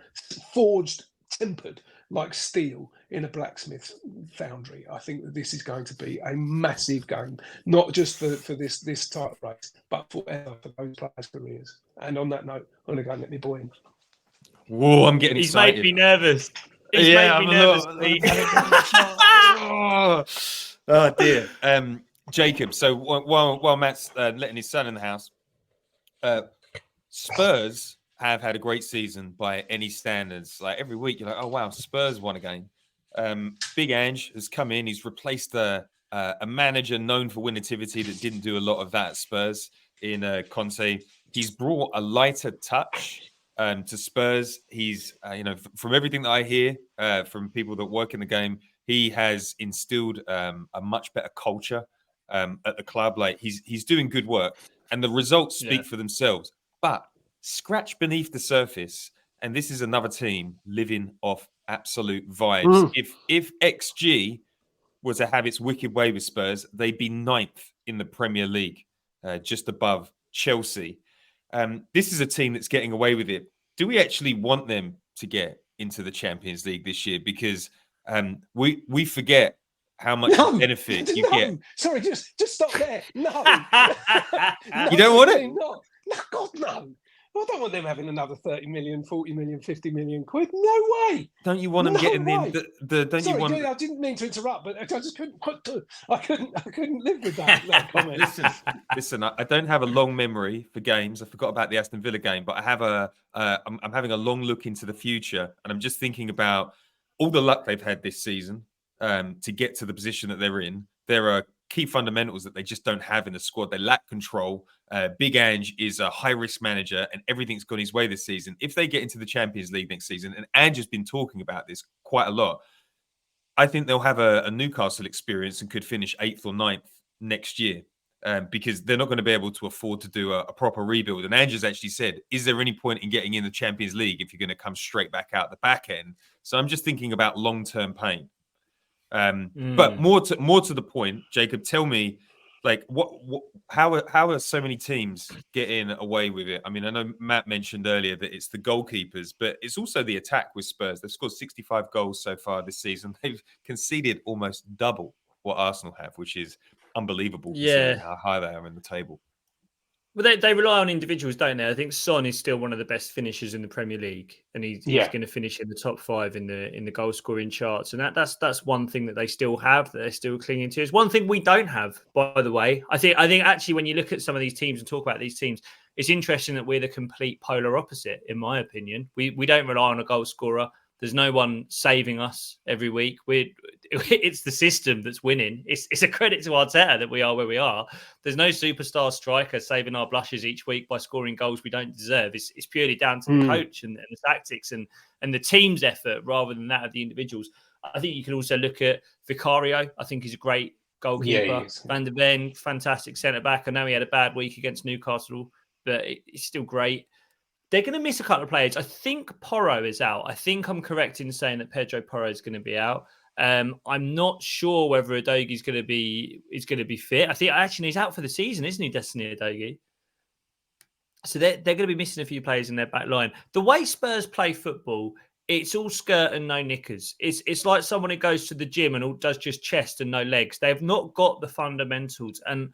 forged, tempered like steel in a blacksmith foundry. I think that this is going to be a massive game, not just for this type of race, but forever for those players' careers. And on that note, I'm going to go and let me boy in. Whoa, I'm getting excited. He's made me nervous. He's made me nervous. Oh dear. Jacob, so while Matt's letting his son in the house, Spurs have had a great season by any standards. Like every week, you're like, oh wow, Spurs won a game. Big Ange has come in. He's replaced a manager known for winnativity that didn't do a lot of that at Spurs in Conte. He's brought a lighter touch to Spurs. He's, from everything that I hear from people that work in the game, he has instilled a much better culture at the club. Like he's doing good work, and the results speak for themselves. But scratch beneath the surface, and this is another team living off absolute vibes. If XG were to have its wicked way with Spurs, they'd be 9th in the Premier League, just above Chelsea. This is a team that's getting away with it. Do we actually want them to get into the Champions League this year? Because we forget how much benefit you get. Sorry, just stop there. No. You don't want it? No, God, no. I don't want them having another 30 million, 40 million, 50 million quid. No way. Don't you want them No getting way. don't Sorry, you want? I didn't mean to interrupt, but I just couldn't. I couldn't live with that comment. Listen. I don't have a long memory for games. I forgot about the Aston Villa game, but I have I'm having a long look into the future, and I'm just thinking about all the luck they've had this season to get to the position that they're in. There are key fundamentals that they just don't have in the squad. They lack control. Big Ange is a high-risk manager, and everything's gone his way this season. If they get into the Champions League next season, and Ange has been talking about this quite a lot, I think they'll have a Newcastle experience and could finish 8th or 9th next year because they're not going to be able to afford to do a proper rebuild. And Ange has actually said, is there any point in getting in the Champions League if you're going to come straight back out the back end? So I'm just thinking about long-term pain. But more to the point, Jacob, tell me, like, how are so many teams getting away with it? I mean, I know Matt mentioned earlier that it's the goalkeepers, but it's also the attack with Spurs. They've scored 65 goals so far this season. They've conceded almost double what Arsenal have, which is unbelievable considering how high they are in the table. Well, they rely on individuals, don't they? I think Son is still one of the best finishers in the Premier League, and he's going to finish in the top 5 in the goal scoring charts. And that's one thing that they still have, that they're still clinging to. It's one thing we don't have, by the way. I think actually when you look at some of these teams and talk about these teams, it's interesting that we're the complete polar opposite, in my opinion. We don't rely on a goal scorer. There's no one saving us every week. It's the system that's winning. It's a credit to Arteta that we are where we are. There's no superstar striker saving our blushes each week by scoring goals we don't deserve. It's purely down to the coach and the tactics and the team's effort rather than that of the individuals. I think you can also look at Vicario. I think he's a great goalkeeper. Van der Ven, fantastic centre-back. I know he had a bad week against Newcastle, but he's still great. They're going to miss a couple of players. I think Porro is out. I think I'm correct in saying that Pedro Porro is going to be out. I'm not sure whether Odegaard is going to be fit. I think actually he's out for the season, isn't he, Destiny Odegaard? So they're going to be missing a few players in their back line. The way Spurs play football, it's all skirt and no knickers. It's like someone who goes to the gym and does just chest and no legs. They've not got the fundamentals, and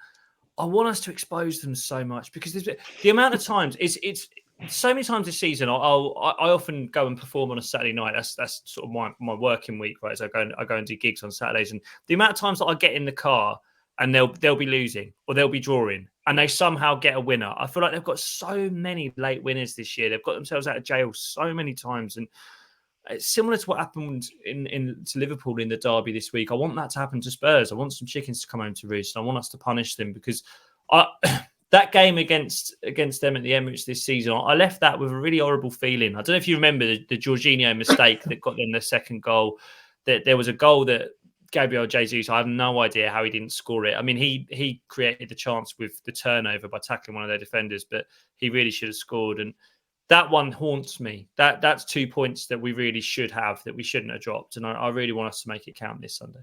I want us to expose them so much because the amount of times it's so many times this season. I often go and perform on a Saturday night. That's sort of my working week, right? So I go and do gigs on Saturdays, and the amount of times that I get in the car and they'll be losing or they'll be drawing, and they somehow get a winner. I feel like they've got so many late winners this year. They've got themselves out of jail so many times, and it's similar to what happened to Liverpool in the derby this week. I want that to happen to Spurs. I want some chickens to come home to roost. I want us to punish them because that game against them at the Emirates this season, I left that with a really horrible feeling. I don't know if you remember the Jorginho mistake that got them their second goal. That there was a goal that Gabriel Jesus, I have no idea how he didn't score it. I mean, he created the chance with the turnover by tackling one of their defenders, but he really should have scored. And that one haunts me. That's 2 points that we really should have, that we shouldn't have dropped. And I really want us to make it count this Sunday.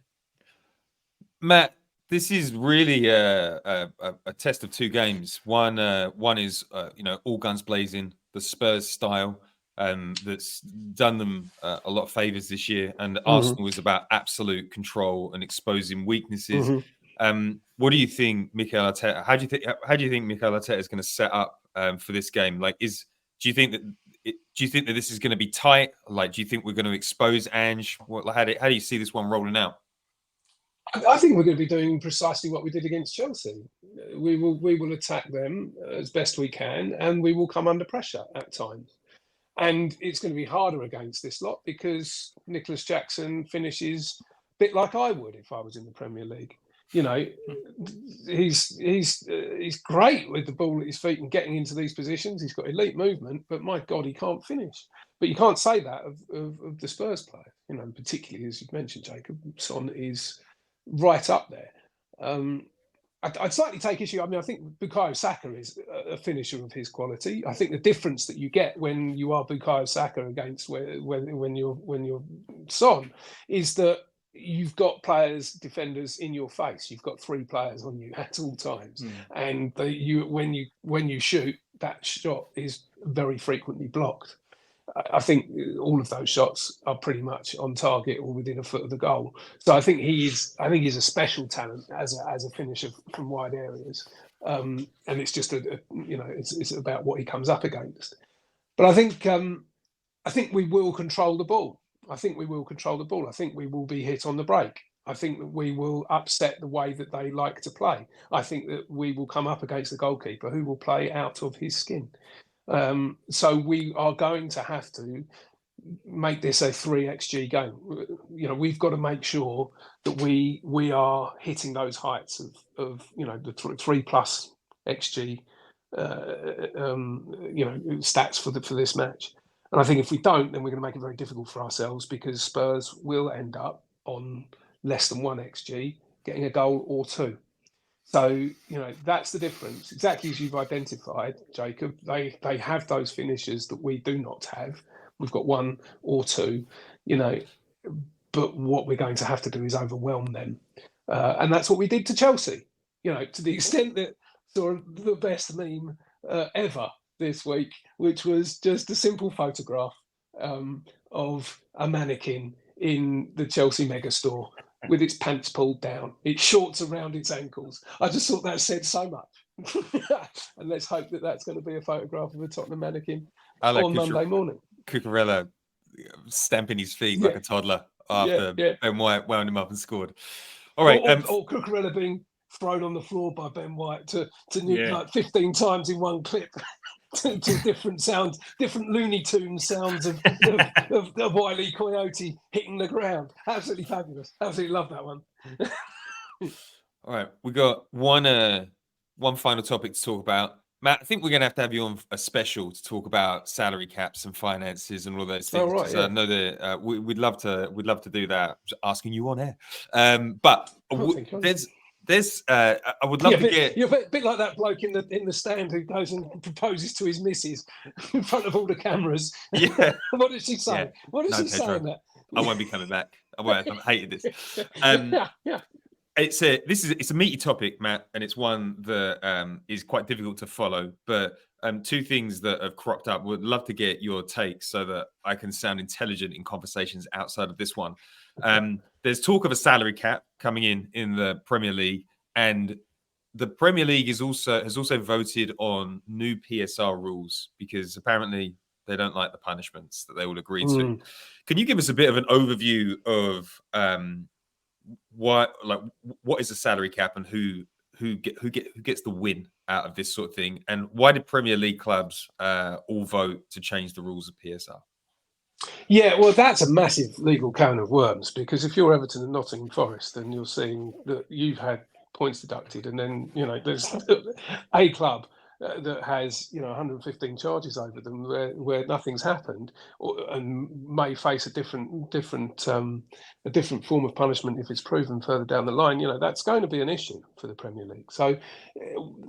Matt, this is really a test of two games. One is all guns blazing, the Spurs style, that's done them a lot of favors this year, and Arsenal is about absolute control and exposing weaknesses. What do you think, Mikel Arteta? How do you think Mikel Arteta is going to set up for this game? Like, do you think that this is going to be tight? Like, do you think we're going to expose Ange? How do you see this one rolling out? I think we're going to be doing precisely what we did against Chelsea. We will attack them as best we can, and we will come under pressure at times. And it's going to be harder against this lot because Nicholas Jackson finishes a bit like I would if I was in the Premier League. You know, he's great with the ball at his feet and getting into these positions. He's got elite movement, but my God, he can't finish. But you can't say that of the Spurs player. You know, particularly as you've mentioned, Jacob, Son is right up there. I'd slightly take issue. I mean, I think Bukayo Saka is a finisher of his quality. I think the difference that you get when you are Bukayo Saka against when you're Son is that you've got defenders in your face. You've got three players on you at all times, and when you shoot, that shot is very frequently blocked. I think all of those shots are pretty much on target or within a foot of the goal. So I think he's a special talent as a finisher from wide areas, and it's just it's about what he comes up against. But I think we will control the ball. I think we will be hit on the break. I think that we will upset the way that they like to play. I think that we will come up against the goalkeeper who will play out of his skin. So we are going to have to make this a 3xG game. We've got to make sure that we are hitting those heights of the 3+ xG stats for this match. And I think if we don't, then we're going to make it very difficult for ourselves, because Spurs will end up on less than 1 xG, getting a goal or two. So, that's the difference. Exactly as you've identified, Jacob, they have those finishers that we do not have. We've got 1 or 2, but what we're going to have to do is overwhelm them. And that's what we did to Chelsea, to the extent that saw the best meme ever this week, which was just a simple photograph of a mannequin in the Chelsea megastore with its pants pulled down, its shorts around its ankles. I just thought that said so much. And let's hope that that's going to be a photograph of a Tottenham mannequin on Monday morning. Cucurella stamping his feet like a toddler after Ben White wound him up and scored. All right. Or Cucurella being thrown on the floor by Ben White to like 15 times in one clip. to different sounds, different Looney Tunes sounds of Wile E. Coyote hitting the ground. Absolutely fabulous. Absolutely love that one. All right, we got one final topic to talk about. Matt, I think we're going to have you on a special to talk about salary caps and finances and all those things. Oh, right, yeah. I know that we'd love to do that. Just asking you on air, but I would love to get. You're a bit like that bloke in the stand who goes and proposes to his missus in front of all the cameras. Yeah. What did she say? Yeah. What did she say in that? I won't be coming back. I hated this. Yeah. It's a meaty topic, Matt, and it's one that is quite difficult to follow. But 2 things that have cropped up. Would love to get your take so that I can sound intelligent in conversations outside of this one. There's talk of a salary cap coming in the Premier League, and the Premier League has also voted on new PSR rules because apparently they don't like the punishments that they all agreed to. Can you give us a bit of an overview of what is a salary cap and who gets the win out of this sort of thing, and why did Premier League clubs all vote to change the rules of PSR? Yeah, well, that's a massive legal can of worms, because if you're Everton and Nottingham Forest, then you're seeing that you've had points deducted, and then there's a club that has 115 charges over them where nothing's happened, and may face a different form of punishment if it's proven further down the line. That's going to be an issue for the Premier League. So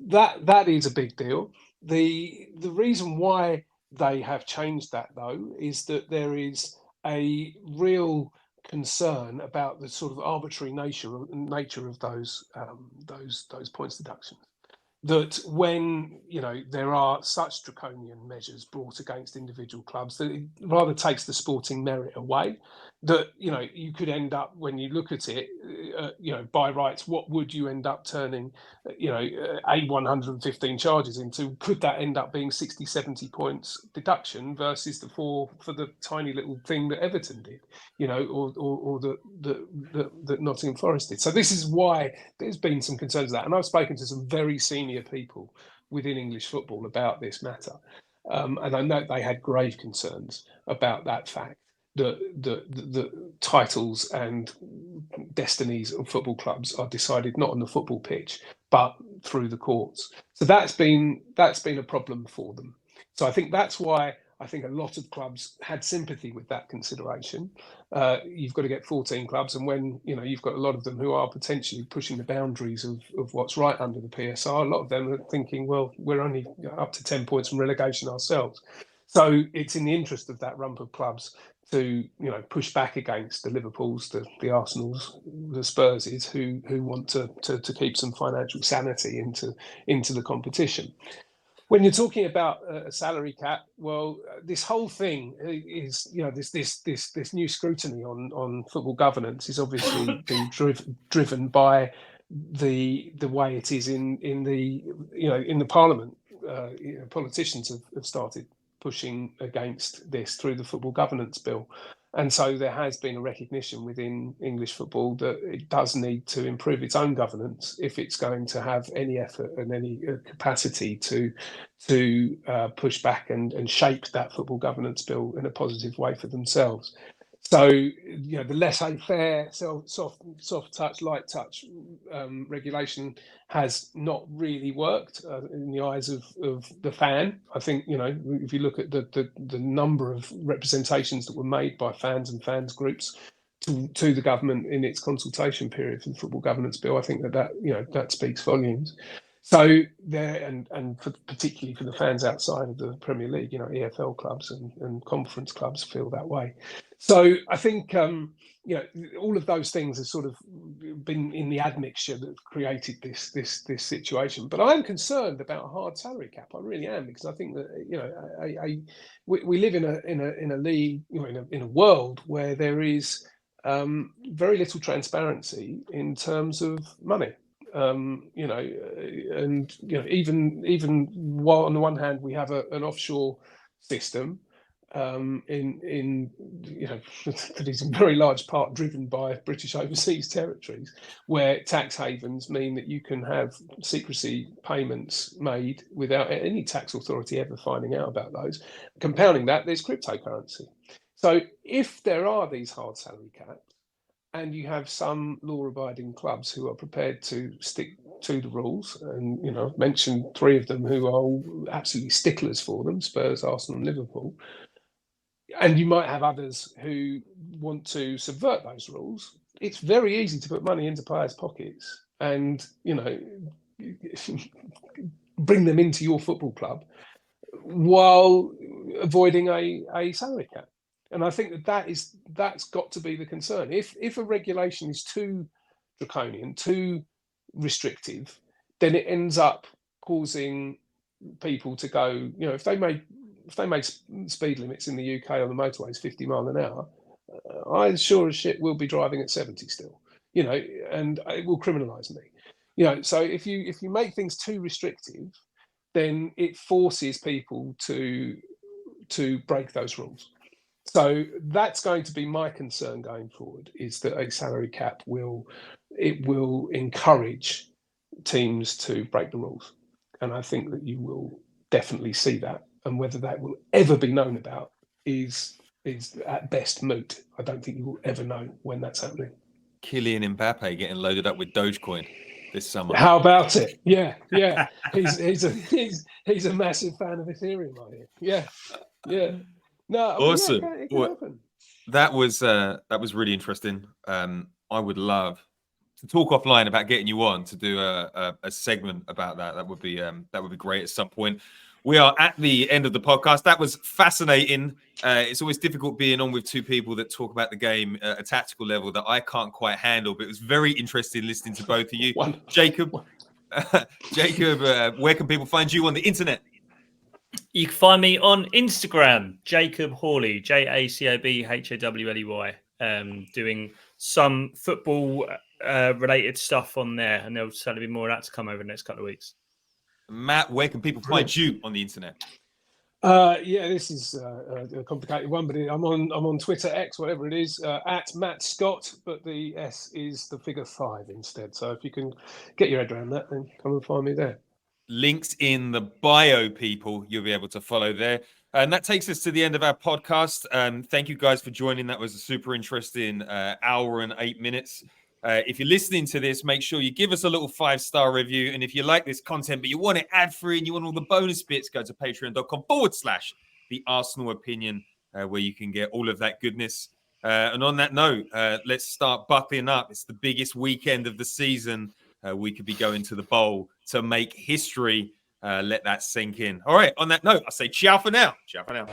that is a big deal. The reason why they have changed that, though, is that there is a real concern about the sort of arbitrary nature of those points deductions. That when there are such draconian measures brought against individual clubs, that it rather takes the sporting merit away. That you could end up, when you look at it, by rights, what would you end up turning, a 115 charges into? Could that end up being 60, 70 points deduction versus the 4 for the tiny little thing that Everton did, or that Nottingham Forest did? So this is why there's been some concerns of that, and I've spoken to some very senior people within English football about this matter, and I know they had grave concerns about that fact. The titles and destinies of football clubs are decided not on the football pitch, but through the courts. So that's been a problem for them. So I think that's why I think a lot of clubs had sympathy with that consideration. You've got to get 14 clubs, and when you've got a lot of them who are potentially pushing the boundaries of what's right under the PSR, a lot of them are thinking, well, we're only up to 10 points from relegation ourselves. So it's in the interest of that rump of clubs to push back against the Liverpools, the Arsenals, the Spurses, who want to keep some financial sanity into the competition. when you're talking about a salary cap, well, this whole thing is, this new scrutiny on football governance is obviously being driven by the way it is in the Parliament. Politicians have started pushing against this through the football governance bill. And so there has been a recognition within English football that it does need to improve its own governance if it's going to have any effort and any capacity to push back and shape that football governance bill in a positive way for themselves. So, the laissez-faire, soft touch, light touch regulation has not really worked in the eyes of the fan. I think, if you look at the number of representations that were made by fans and fans groups to the government in its consultation period for the football governance bill, I think that speaks volumes. So there, and particularly for the fans outside of the Premier League, EFL clubs and conference clubs feel that way. So I think all of those things have sort of been in the admixture that created this situation. But I'm concerned about a hard salary cap. I really am, because I think that we live in a league, in a world where there is very little transparency in terms of money. Even while on the one hand we have an offshore system that is in very large part driven by British overseas territories, where tax havens mean that you can have secrecy payments made without any tax authority ever finding out about those. Compounding that, there's cryptocurrency. So if there are these hard salary caps, and you have some law-abiding clubs who are prepared to stick to the rules, and I've mentioned 3 of them who are all absolutely sticklers for them: Spurs, Arsenal, and Liverpool. And you might have others who want to subvert those rules. It's very easy to put money into players' pockets and bring them into your football club while avoiding a salary cap. And I think that's got to be the concern. If a regulation is too draconian, too restrictive, then it ends up causing people to go, if they made speed limits in the UK on the motorways 50 mile an hour, I sure as shit will be driving at 70 still, and it will criminalise me. So if you make things too restrictive, then it forces people to break those rules. So that's going to be my concern going forward, is that a salary cap will encourage teams to break the rules. And I think that you will definitely see that. And whether that will ever be known about is at best moot. I don't think you will ever know when that's happening. Kylian Mbappe getting loaded up with Dogecoin this summer. How about it? Yeah. He's a massive fan of Ethereum, I hear. Yeah. No, awesome. It can happen. That was really interesting. I would love to talk offline about getting you on to do a segment about that. That would be great at some point. We are at the end of the podcast. That was fascinating. It's always difficult being on with 2 people that talk about the game at a tactical level that I can't quite handle, but it was very interesting listening to both of you. Jacob, where can people find you on the internet? You can find me on Instagram, Jacob Hawley, JACOB HAWLEY, doing some football related stuff on there, and there'll certainly be more of that to come over the next couple of weeks. Matt, where can people find you on the internet? This is a complicated one, but I'm on Twitter, X, whatever it is, at Matt Scott, but the S is the figure 5 instead. So if you can get your head around that, then come and find me there. Links in the bio, people. You'll be able to follow there. And that takes us to the end of our podcast. Thank you guys for joining. That was a super interesting hour and 8 minutes. If you're listening to this, make sure you give us a little 5-star review. And if you like this content, but you want it ad-free and you want all the bonus bits, go to patreon.com/the Arsenal Opinion, where you can get all of that goodness. And on that note, let's start buckling up. It's the biggest weekend of the season. We could be going to the bowl to make history. Let that sink in. All right. On that note, I'll say ciao for now. Ciao for now.